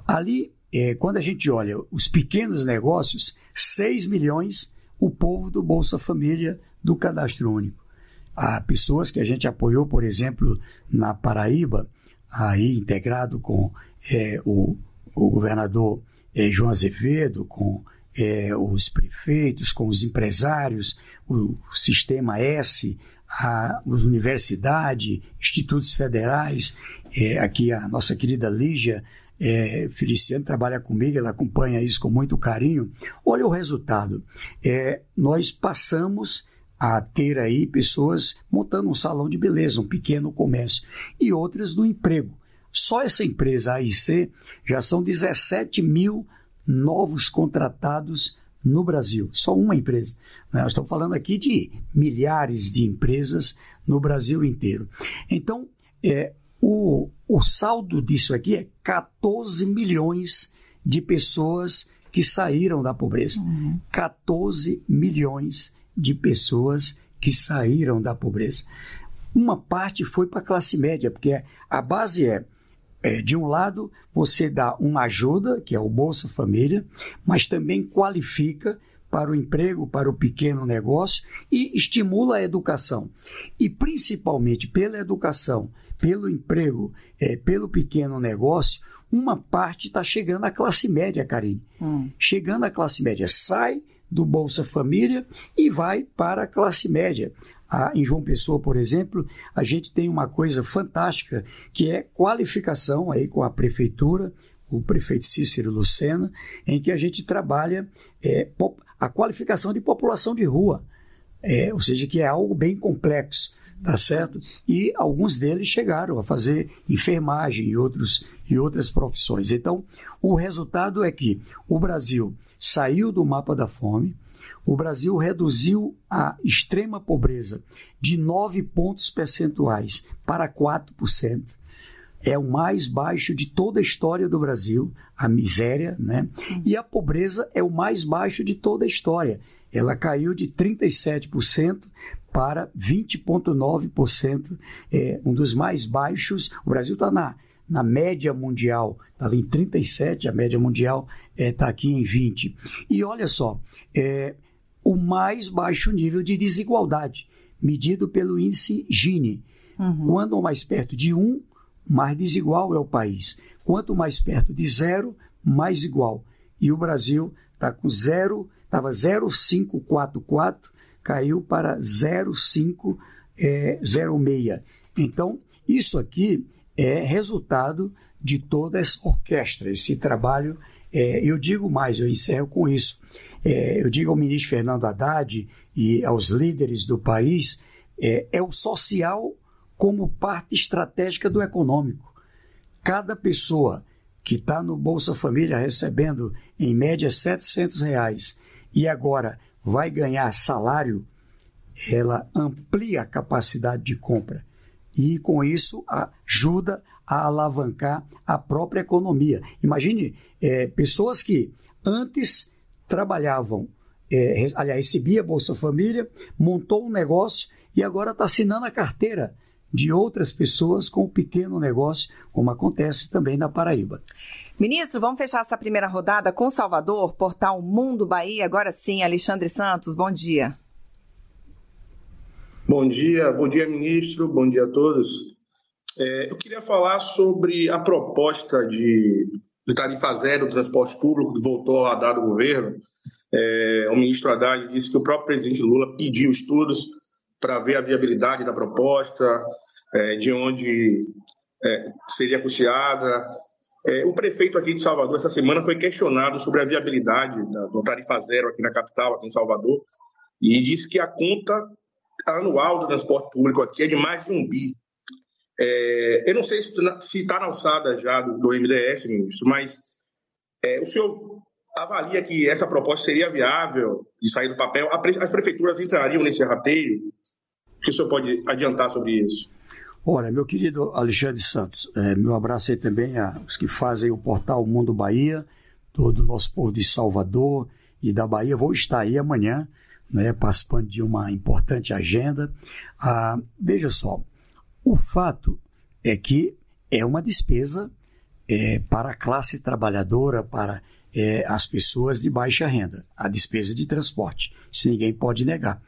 Ali, quando a gente olha os pequenos negócios, 6 milhões o povo do Bolsa Família do Cadastro Único. Há pessoas que a gente apoiou, por exemplo, na Paraíba, aí integrado com o governador João Azevedo, com os prefeitos, com os empresários, o Sistema S, as universidades, institutos federais, aqui a nossa querida Lígia Feliciano trabalha comigo, ela acompanha isso com muito carinho. Olha o resultado. Nós passamos a ter aí pessoas montando um salão de beleza, um pequeno comércio, e outras no emprego. Só essa empresa AIC já são 17 mil novos contratados no Brasil. Só uma empresa. Nós estamos falando aqui de milhares de empresas no Brasil inteiro. Então, o saldo disso aqui é 14 milhões de pessoas que saíram da pobreza. 14 milhões de pessoas que saíram da pobreza. Uma parte foi para a classe média, porque a base de um lado, você dá uma ajuda, que é o Bolsa Família, mas também qualifica para o emprego, para o pequeno negócio e estimula a educação. E principalmente pela educação, pelo emprego, pelo pequeno negócio, uma parte está chegando à classe média, Karine. Chegando à classe média, sai do Bolsa Família e vai para a classe média. Em João Pessoa, por exemplo, a gente tem uma coisa fantástica, que é qualificação aí com a prefeitura, o prefeito Cícero Lucena, em que a gente trabalha a qualificação de população de rua, ou seja, que é algo bem complexo, tá certo? E alguns deles chegaram a fazer enfermagem e outras profissões. Então, o resultado é que o Brasil saiu do mapa da fome. O Brasil reduziu a extrema pobreza de 9 pontos percentuais para 4%. É o mais baixo de toda a história do Brasil, a miséria, né? E a pobreza é o mais baixo de toda a história. Ela caiu de 37% para 20,9%, um dos mais baixos. O Brasil está na média mundial, estava em 37%, a média mundial está aqui em 20%. E olha só, o mais baixo nível de desigualdade, medido pelo índice Gini. Quanto mais perto de 1, mais desigual é o país. Quanto mais perto de 0, mais igual. E o Brasil está com 0, estava 0,544, caiu para 0,506. Então, isso aqui é resultado de toda essa orquestra, esse trabalho. Eu digo mais, eu encerro com isso. Eu digo ao ministro Fernando Haddad e aos líderes do país, é o social como parte estratégica do econômico. Cada pessoa que está no Bolsa Família recebendo em média R$700 e agora vai ganhar salário, ela amplia a capacidade de compra e com isso ajuda a alavancar a própria economia. Imagine pessoas que antes trabalhavam, recebia Bolsa Família, montou um negócio e agora está assinando a carteira de outras pessoas com um pequeno negócio, como acontece também na Paraíba.
Ministro, vamos fechar essa primeira rodada com Salvador, portal Mundo Bahia. Agora sim, Alexandre Santos, bom dia.
Bom dia, ministro, bom dia a todos. Eu queria falar sobre a proposta de tarifa zero do transporte público que voltou a dar do governo. O ministro Haddad disse que o próprio presidente Lula pediu estudos para ver a viabilidade da proposta, de onde seria custeada. O prefeito aqui de Salvador, essa semana, foi questionado sobre a viabilidade do tarifa zero aqui na capital, aqui em Salvador, e disse que a conta anual do transporte público aqui é de mais de 1 bi. Eu não sei se está na alçada já do MDS, ministro, mas o senhor avalia que essa proposta seria viável de sair do papel? As prefeituras entrariam nesse rateio? O que o senhor pode adiantar sobre isso?
Olha, meu querido Alexandre Santos, meu abraço aí também aos que fazem o portal Mundo Bahia, todo o nosso povo de Salvador e da Bahia. Vou estar aí amanhã, né, participando de uma importante agenda. Veja só, o fato é que é uma despesa para a classe trabalhadora, para as pessoas de baixa renda, a despesa de transporte. Isso ninguém pode negar.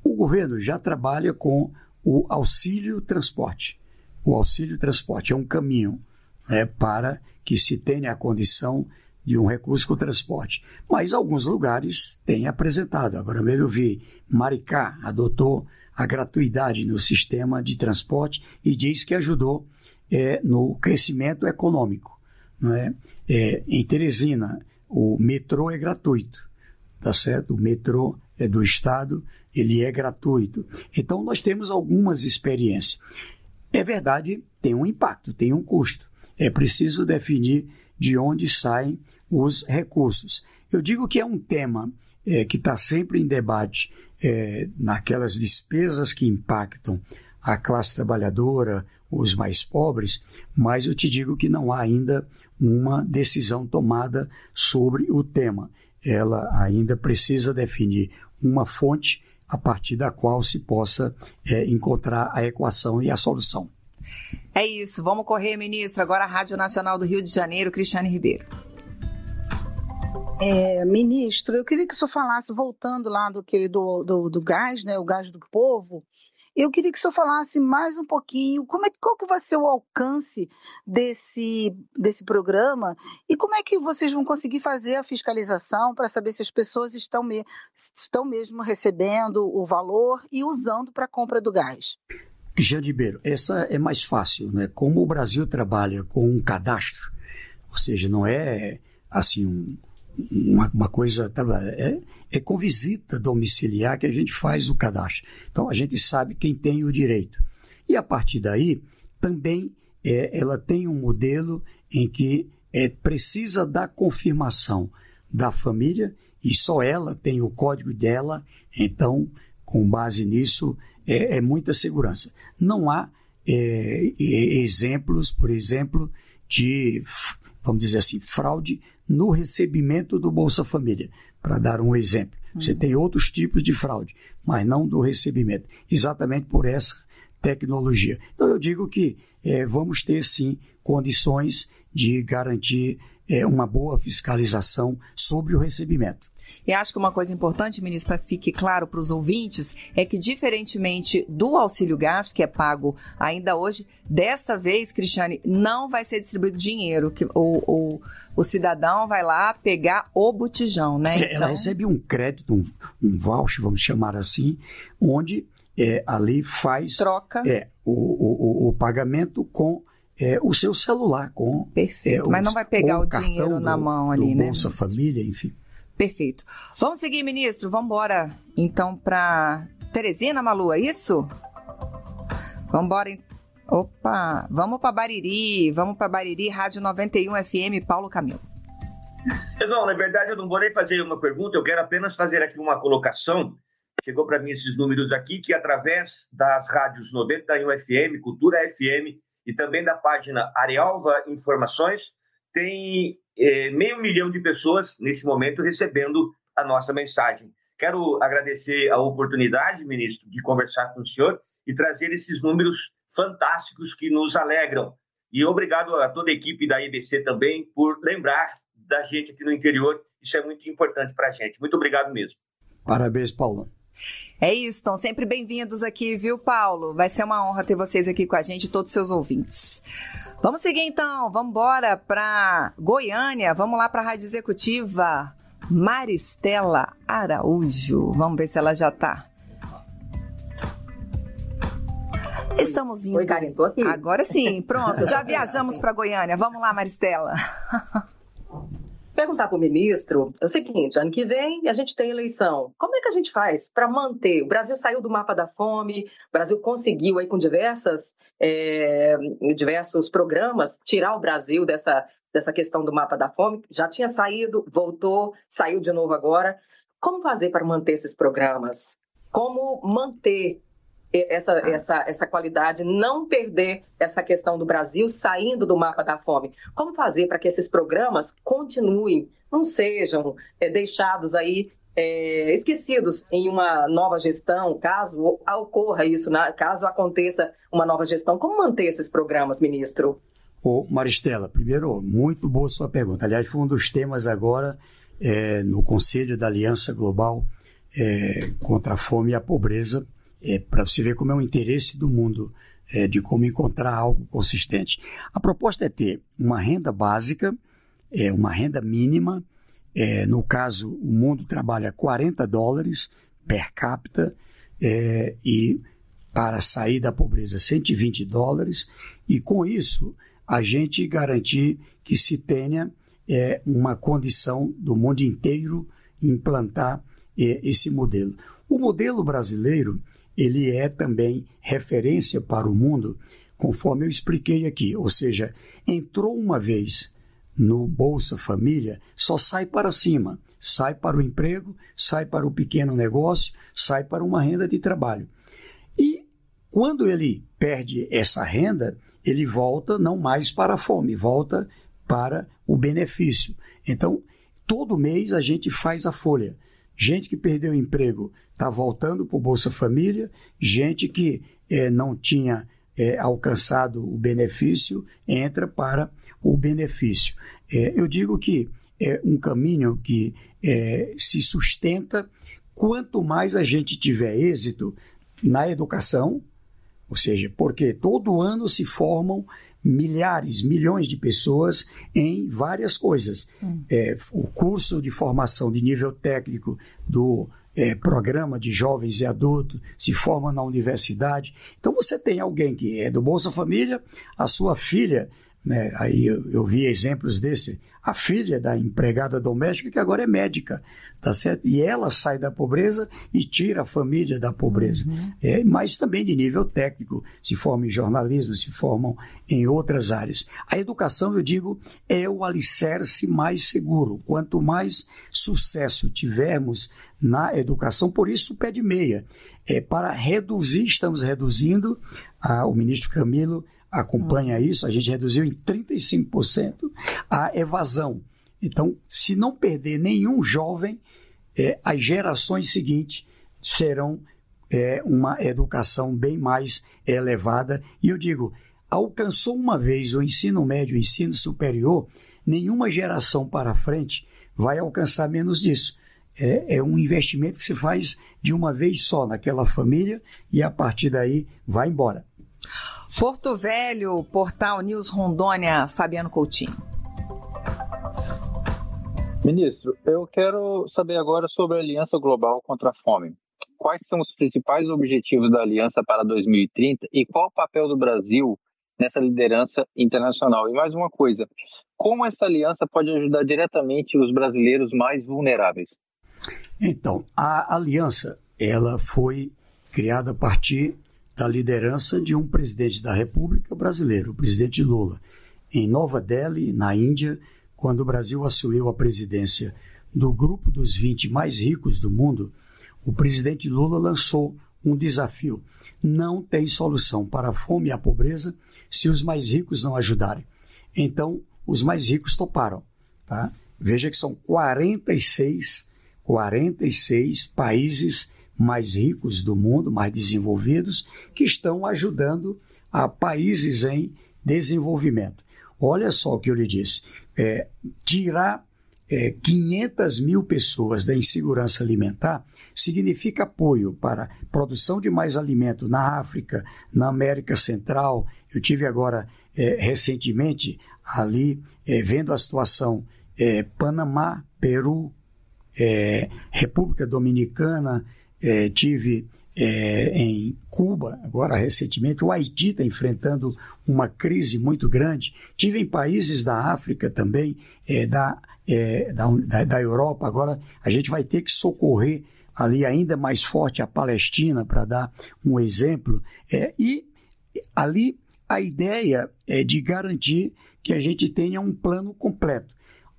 O governo já trabalha com o auxílio transporte. O auxílio transporte é um caminho para que se tenha a condição de um recurso com o transporte. Mas alguns lugares têm apresentado. Agora mesmo eu vi Maricá adotou a gratuidade no sistema de transporte e diz que ajudou no crescimento econômico. Não é? Em Teresina, o metrô é gratuito, tá certo? O metrô do Estado, ele é gratuito. Então, nós temos algumas experiências. É verdade, tem um impacto, tem um custo. É preciso definir de onde saem os recursos. Eu digo que é um tema que está sempre em debate, naquelas despesas que impactam a classe trabalhadora, os mais pobres, mas eu te digo que não há ainda uma decisão tomada sobre o tema. Ela ainda precisa definir uma fonte a partir da qual se possa encontrar a equação e a solução.
É isso, vamos correr, ministro. Agora a Rádio Nacional do Rio de Janeiro, Cristiane Ribeiro.
Ministro, eu queria que o senhor falasse, voltando lá do gás, né, o gás do povo, eu queria que o senhor falasse mais um pouquinho qual que vai ser o alcance desse programa e como é que vocês vão conseguir fazer a fiscalização para saber se as pessoas estão mesmo recebendo o valor e usando para a compra do gás.
Cristiane Ribeiro, essa é mais fácil, né? Como o Brasil trabalha com um cadastro, ou seja, não é assim uma coisa, é com visita domiciliar que a gente faz o cadastro. Então a gente sabe quem tem o direito. E a partir daí, também ela tem um modelo em que precisa da confirmação da família e só ela tem o código dela, então, com base nisso, é muita segurança. Não há exemplos, por exemplo, de, vamos dizer assim, fraude no recebimento do Bolsa Família, para dar um exemplo. Você tem outros tipos de fraude, mas não do recebimento, exatamente por essa tecnologia. Então eu digo que vamos ter sim condições de garantir uma boa fiscalização sobre o recebimento.
E acho que uma coisa importante, ministro, para que fique claro para os ouvintes, é que diferentemente do auxílio gás, que é pago ainda hoje, dessa vez, Cristiane, não vai ser distribuído dinheiro, que o cidadão vai lá pegar o botijão, né? Então...
Ela recebe um crédito, um voucher, vamos chamar assim, onde ali faz
troca
o pagamento com o seu celular.
Perfeito, mas não vai pegar o dinheiro na mão ali, né?
Bolsa Família, enfim.
Perfeito. Vamos seguir, ministro? Vamos embora, então, para Teresina, Malu, é isso? Vamos embora. Opa, vamos para Bariri, Rádio 91 FM, Paulo Camilo.
Não, na verdade, eu não vou nem fazer uma pergunta, eu quero apenas fazer aqui uma colocação. Chegou para mim esses números aqui, que através das rádios 91 FM, Cultura FM e também da página Arealva Informações, tem 500 mil de pessoas, nesse momento, recebendo a nossa mensagem. Quero agradecer a oportunidade, ministro, de conversar com o senhor e trazer esses números fantásticos que nos alegram. E obrigado a toda a equipe da IBC também por lembrar da gente aqui no interior. Isso é muito importante para a gente. Muito obrigado mesmo.
Parabéns, Paulo.
É isso, estão sempre bem-vindos aqui, viu, Paulo? Vai ser uma honra ter vocês aqui com a gente e todos os seus ouvintes. Vamos seguir, então. Vamos embora para Goiânia. Vamos lá para a Rádio Executiva. Maristela Araújo. Vamos ver se ela já está. Estamos indo.
Oi, Karine, tô aqui.
Agora sim, pronto. Já viajamos para Goiânia. Vamos lá, Maristela.
Perguntar para o ministro é o seguinte: ano que vem a gente tem eleição. Como é que a gente faz para manter? O Brasil saiu do mapa da fome, o Brasil conseguiu aí com diversos programas tirar o Brasil dessa questão do mapa da fome. Já tinha saído, voltou, saiu de novo agora. Como fazer para manter esses programas? Como manter essa qualidade, não perder essa questão do Brasil saindo do mapa da fome? Como fazer para que esses programas continuem, não sejam deixados aí, esquecidos em uma nova gestão, caso ocorra isso, caso aconteça uma nova gestão? Como manter esses programas, ministro?
Maristela, primeiro, muito boa sua pergunta. Aliás, foi um dos temas agora no Conselho da Aliança Global contra a Fome e a Pobreza, para você ver como é o interesse do mundo de como encontrar algo consistente. A proposta é ter uma renda básica, uma renda mínima. No caso, o mundo trabalha $40 per capita e para sair da pobreza $120. E com isso, a gente garantir que se tenha uma condição do mundo inteiro implantar esse modelo. O modelo brasileiro, ele é também referência para o mundo, conforme eu expliquei aqui. Ou seja, entrou uma vez no Bolsa Família, só sai para cima. Sai para o emprego, sai para o pequeno negócio, sai para uma renda de trabalho. E quando ele perde essa renda, ele volta não mais para a fome, volta para o benefício. Então, todo mês a gente faz a folha. Gente que perdeu o emprego está voltando para o Bolsa Família, gente que não tinha alcançado o benefício entra para o benefício. Eu digo que é um caminho que se sustenta quanto mais a gente tiver êxito na educação, ou seja, porque todo ano se formam milhares, milhões de pessoas em várias coisas. O curso de formação de nível técnico do programa de jovens e adultos se forma na universidade. Então você tem alguém que é do Bolsa Família, a sua filha, né, aí eu vi exemplos desse, a filha da empregada doméstica, que agora é médica, tá certo? E ela sai da pobreza e tira a família da pobreza. Mas também de nível técnico, se formam em jornalismo, se formam em outras áreas. A educação, eu digo, é o alicerce mais seguro. Quanto mais sucesso tivermos na educação, por isso o pé de meia. Para reduzir, estamos reduzindo, o ministro Camilo acompanha isso, a gente reduziu em 35% a evasão. Então, se não perder nenhum jovem, as gerações seguintes serão uma educação bem mais elevada. E eu digo, alcançou uma vez o ensino médio, o ensino superior, nenhuma geração para frente vai alcançar menos disso. É um investimento que se faz de uma vez só naquela família e a partir daí vai embora.
Porto Velho, Portal News Rondônia, Fabiano Coutinho.
Ministro, eu quero saber agora sobre a Aliança Global contra a Fome. Quais são os principais objetivos da Aliança para 2030 e qual o papel do Brasil nessa liderança internacional? E mais uma coisa, como essa aliança pode ajudar diretamente os brasileiros mais vulneráveis?
Então, a aliança, ela foi criada a partir da liderança de um presidente da República brasileiro, o presidente Lula. Em Nova Delhi, na Índia, quando o Brasil assumiu a presidência do grupo dos 20 mais ricos do mundo, o presidente Lula lançou um desafio. Não tem solução para a fome e a pobreza se os mais ricos não ajudarem. Então, os mais ricos toparam. Tá? Veja que são 46 países mais ricos do mundo, mais desenvolvidos, que estão ajudando a países em desenvolvimento. Olha só o que eu lhe disse. Tirar 500 mil pessoas da insegurança alimentar significa apoio para a produção de mais alimento na África, na América Central. Eu tive agora, recentemente, ali, vendo a situação Panamá, Peru, República Dominicana, tive em Cuba, agora recentemente, o Haiti está enfrentando uma crise muito grande. Tive em países da África também, da Europa. Agora a gente vai ter que socorrer ali ainda mais forte a Palestina, para dar um exemplo. E ali a ideia é de garantir que a gente tenha um plano completo.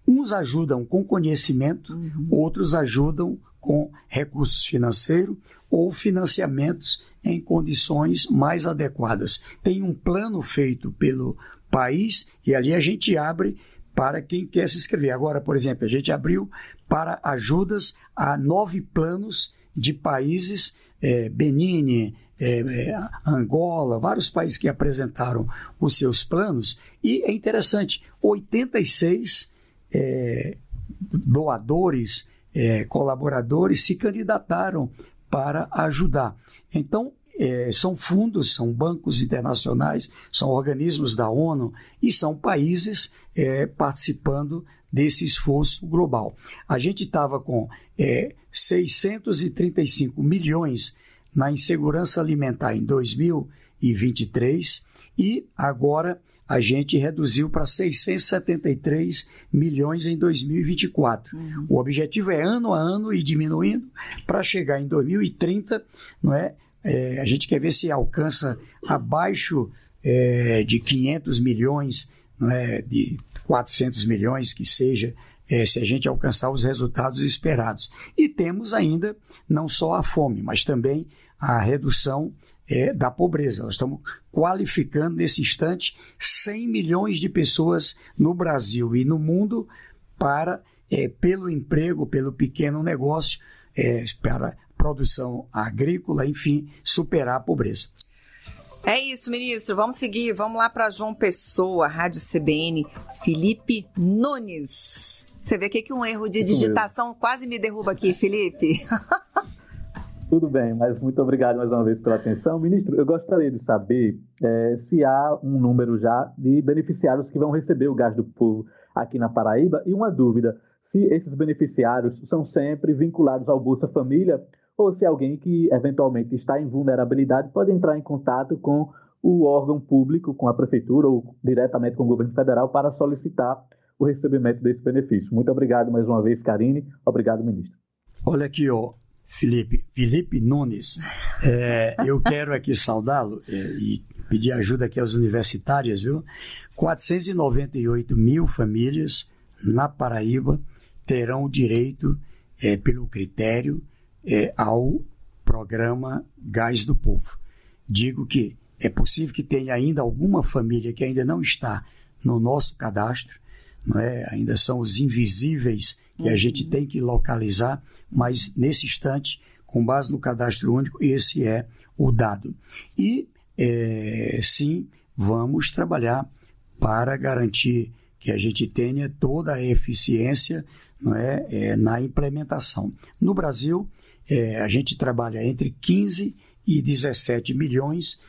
Uns ajudam com conhecimento, outros ajudam com recursos financeiros ou financiamentos em condições mais adequadas. Tem um plano feito pelo país e ali a gente abre para quem quer se inscrever. Agora, por exemplo, a gente abriu para ajudas a 9 planos de países, Benin, Angola, vários países que apresentaram os seus planos. E é interessante, 86 doadores, colaboradores se candidataram para ajudar. Então, são fundos, são bancos internacionais, são organismos da ONU e são países participando desse esforço global. A gente estava com 635 milhões na insegurança alimentar em 2023 e agora a gente reduziu para 673 milhões em 2024. O objetivo é ano a ano ir diminuindo para chegar em 2030, não é? A gente quer ver se alcança abaixo de 500 milhões, não é? De 400 milhões, que seja, se a gente alcançar os resultados esperados. E temos ainda não só a fome, mas também a redução da pobreza. Nós estamos qualificando nesse instante 100 milhões de pessoas no Brasil e no mundo para, pelo emprego, pelo pequeno negócio, para produção agrícola, enfim, superar a pobreza.
É isso, ministro. Vamos seguir. Vamos lá para João Pessoa, Rádio CBN, Felipe Nunes. Você vê que um erro de digitação quase me derruba aqui, Felipe.
Tudo bem, mas muito obrigado mais uma vez pela atenção. Ministro, eu gostaria de saber se há um número já de beneficiários que vão receber o Gás do Povo aqui na Paraíba. E uma dúvida, se esses beneficiários são sempre vinculados ao Bolsa Família ou se alguém que eventualmente está em vulnerabilidade pode entrar em contato com o órgão público, com a prefeitura ou diretamente com o governo federal para solicitar o recebimento desse benefício. Muito obrigado mais uma vez, Karine. Obrigado, ministro.
Olha aqui, Felipe Nunes, eu quero aqui saudá-lo e pedir ajuda aqui aos universitários, viu? 498 mil famílias na Paraíba terão direito, pelo critério, ao programa Gás do Povo. Digo que é possível que tenha ainda alguma família que ainda não está no nosso cadastro, não é? Ainda são os invisíveis que a gente tem que localizar, mas nesse instante, com base no cadastro único, esse é o dado. E sim, vamos trabalhar para garantir que a gente tenha toda a eficiência, não é, na implementação. No Brasil, a gente trabalha entre 15 e 17 milhões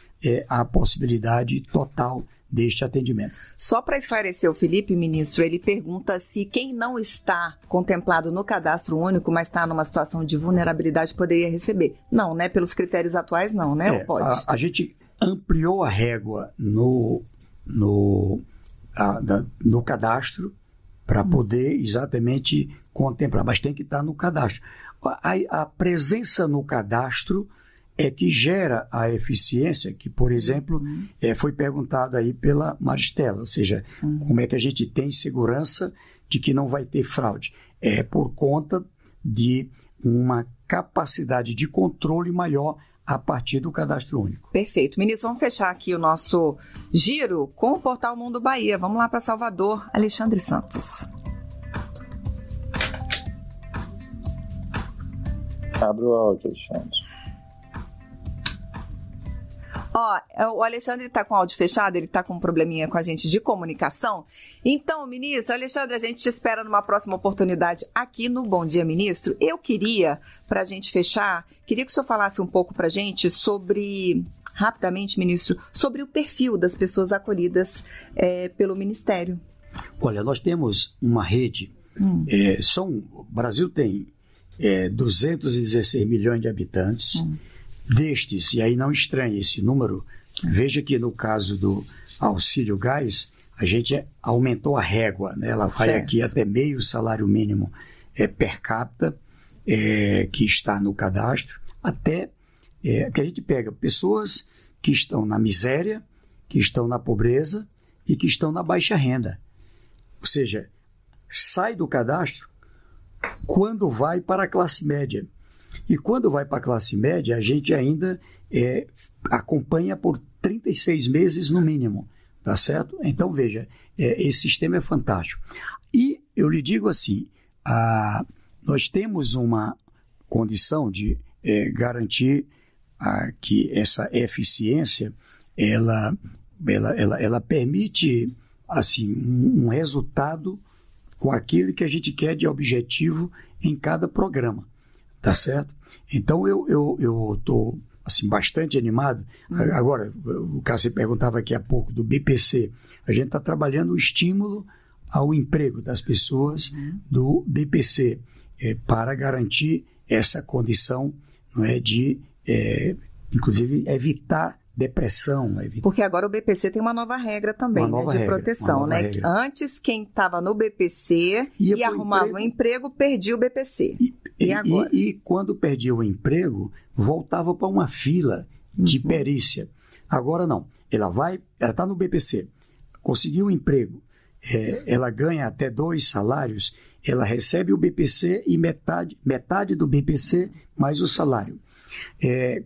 a possibilidade total deste atendimento.
Só para esclarecer o Felipe, ministro, ele pergunta se quem não está contemplado no cadastro único, mas está numa situação de vulnerabilidade, poderia receber. Não, né? Pelos critérios atuais, não, né? Ou pode?
A gente ampliou a régua no cadastro para poder exatamente contemplar, mas tem que estar no cadastro. A presença no cadastro é que gera a eficiência que, por exemplo, foi perguntada aí pela Maristela, ou seja, como é que a gente tem segurança de que não vai ter fraude? É por conta de uma capacidade de controle maior a partir do cadastro único.
Perfeito. Ministro, vamos fechar aqui o nosso giro com o Portal Mundo Bahia. Vamos lá para Salvador, Alexandre Santos.
Abre o áudio, Alexandre.
O Alexandre está com o áudio fechado, ele está com um probleminha com a gente de comunicação. Então, ministro, Alexandre, a gente te espera numa próxima oportunidade aqui no Bom Dia, Ministro. Eu queria, para a gente fechar, queria que o senhor falasse um pouco para a gente sobre, rapidamente, ministro, sobre o perfil das pessoas acolhidas pelo Ministério.
Olha, nós temos uma rede, o Brasil tem 216 milhões de habitantes. Destes, e aí não estranhe esse número, veja que no caso do auxílio gás, a gente aumentou a régua, né? Ela vai aqui até meio salário mínimo per capita, que está no cadastro, até que a gente pega pessoas que estão na miséria, que estão na pobreza e que estão na baixa renda. Ou seja, sai do cadastro quando vai para a classe média. E quando vai para a classe média, a gente ainda acompanha por 36 meses no mínimo, tá certo? Então, veja, esse sistema é fantástico. E eu lhe digo assim, nós temos uma condição de garantir que essa eficiência, ela permite assim, um resultado com aquilo que a gente quer de objetivo em cada programa. Tá certo? Então, eu estou assim, bastante animado. Agora, o caso você perguntava aqui há pouco do BPC. A gente está trabalhando o estímulo ao emprego das pessoas do BPC para garantir essa condição, não é, de, inclusive, evitar depressão.
Porque agora o BPC tem uma nova regra também, de proteção, né? Regra. Antes, quem estava no BPC e arrumava um emprego, perdia o BPC. E agora?
E quando perdia o emprego, voltava para uma fila de perícia. Agora não. Ela está no BPC, conseguiu um emprego, ela ganha até 2 salários, ela recebe o BPC e metade do BPC mais o salário.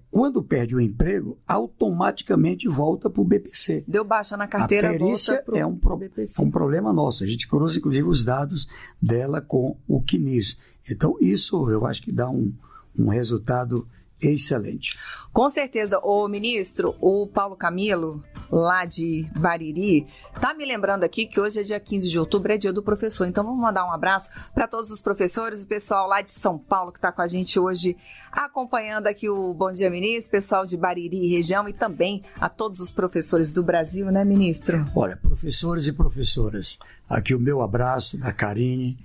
Quando perde o emprego, automaticamente volta para o BPC.
Deu baixa na carteira,
a perícia é um problema nosso. A gente cruza, inclusive, os dados dela com o CNIS. Então, isso eu acho que dá um resultado excelente.
Com certeza. Ô, ministro, o Paulo Camilo, lá de Bariri, tá me lembrando aqui que hoje é dia 15 de outubro, é dia do professor. Então, vamos mandar um abraço para todos os professores, o pessoal lá de São Paulo que está com a gente hoje, acompanhando aqui o Bom Dia, Ministro, pessoal de Bariri e região e também a todos os professores do Brasil, né, ministro?
Olha, professores e professoras, aqui o meu abraço da Karine,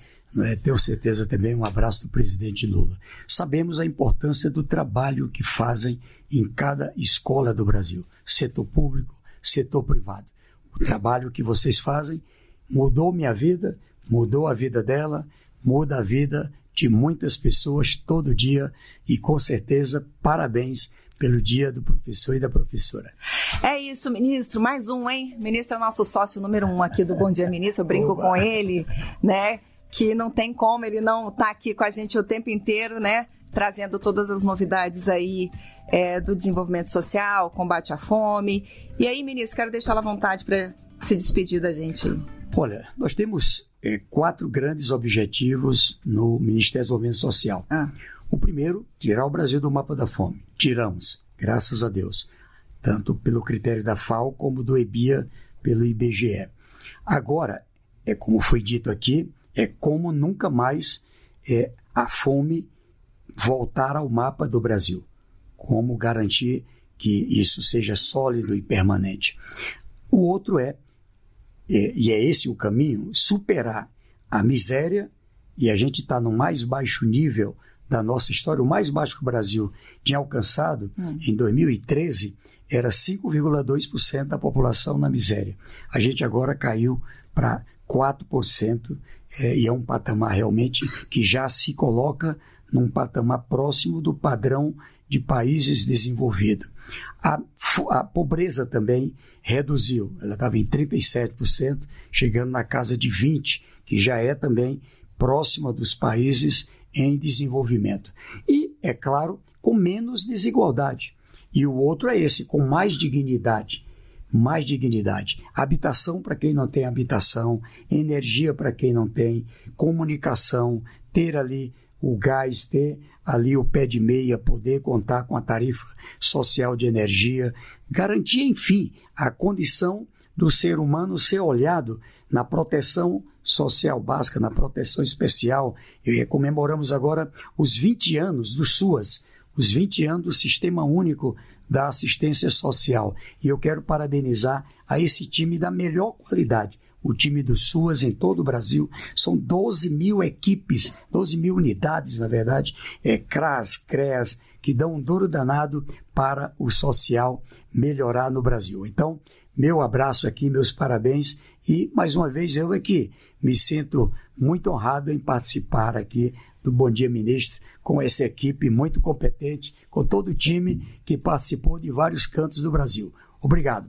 tenho certeza também um abraço do presidente Lula. Sabemos a importância do trabalho que fazem em cada escola do Brasil, setor público, setor privado. O trabalho que vocês fazem mudou minha vida, mudou a vida dela, muda a vida de muitas pessoas todo dia e, com certeza, parabéns pelo dia do professor e da professora.
É isso, ministro. Mais um, hein? Ministro é nosso sócio número 1 aqui do Bom Dia Ministro. Eu brinco com ele, né? Que não tem como ele não estar aqui com a gente o tempo inteiro, né? Trazendo todas as novidades aí do desenvolvimento social, combate à fome. E aí, ministro, quero deixá-la à vontade para se despedir da gente aí.
Olha, nós temos 4 grandes objetivos no Ministério do Desenvolvimento Social. O primeiro, tirar o Brasil do mapa da fome. Tiramos, graças a Deus, tanto pelo critério da FAO como do EBIA pelo IBGE. Agora, como foi dito aqui, como nunca mais a fome voltar ao mapa do Brasil. Como garantir que isso seja sólido e permanente. O outro e é esse o caminho, superar a miséria, e a gente está no mais baixo nível da nossa história, o mais baixo que o Brasil tinha alcançado, em 2013, era 5,2% da população na miséria. A gente agora caiu para 4%, e é um patamar realmente que já se coloca num patamar próximo do padrão de países desenvolvidos. A pobreza também reduziu, ela estava em 37%, chegando na casa de 20%, que já é também próxima dos países em desenvolvimento. E, é claro, com menos desigualdade. E o outro é esse, com mais dignidade. Mais dignidade. Habitação para quem não tem habitação, energia para quem não tem, comunicação, ter ali o gás, ter ali o pé de meia, poder contar com a tarifa social de energia, garantir, enfim, a condição do ser humano ser olhado na proteção social básica, na proteção especial. Comemoramos agora os 20 anos do SUAS, os 20 anos do Sistema Único da Assistência Social. E eu quero parabenizar a esse time da melhor qualidade. O time do SUAS em todo o Brasil, são 12 mil equipes, 12 mil unidades, na verdade, CRAS, CREAS, que dão um duro danado para o social melhorar no Brasil. Então, meu abraço aqui, meus parabéns, e mais uma vez eu aqui me sinto muito honrado em participar aqui do Bom Dia Ministro, com essa equipe muito competente, com todo o time que participou de vários cantos do Brasil. Obrigado.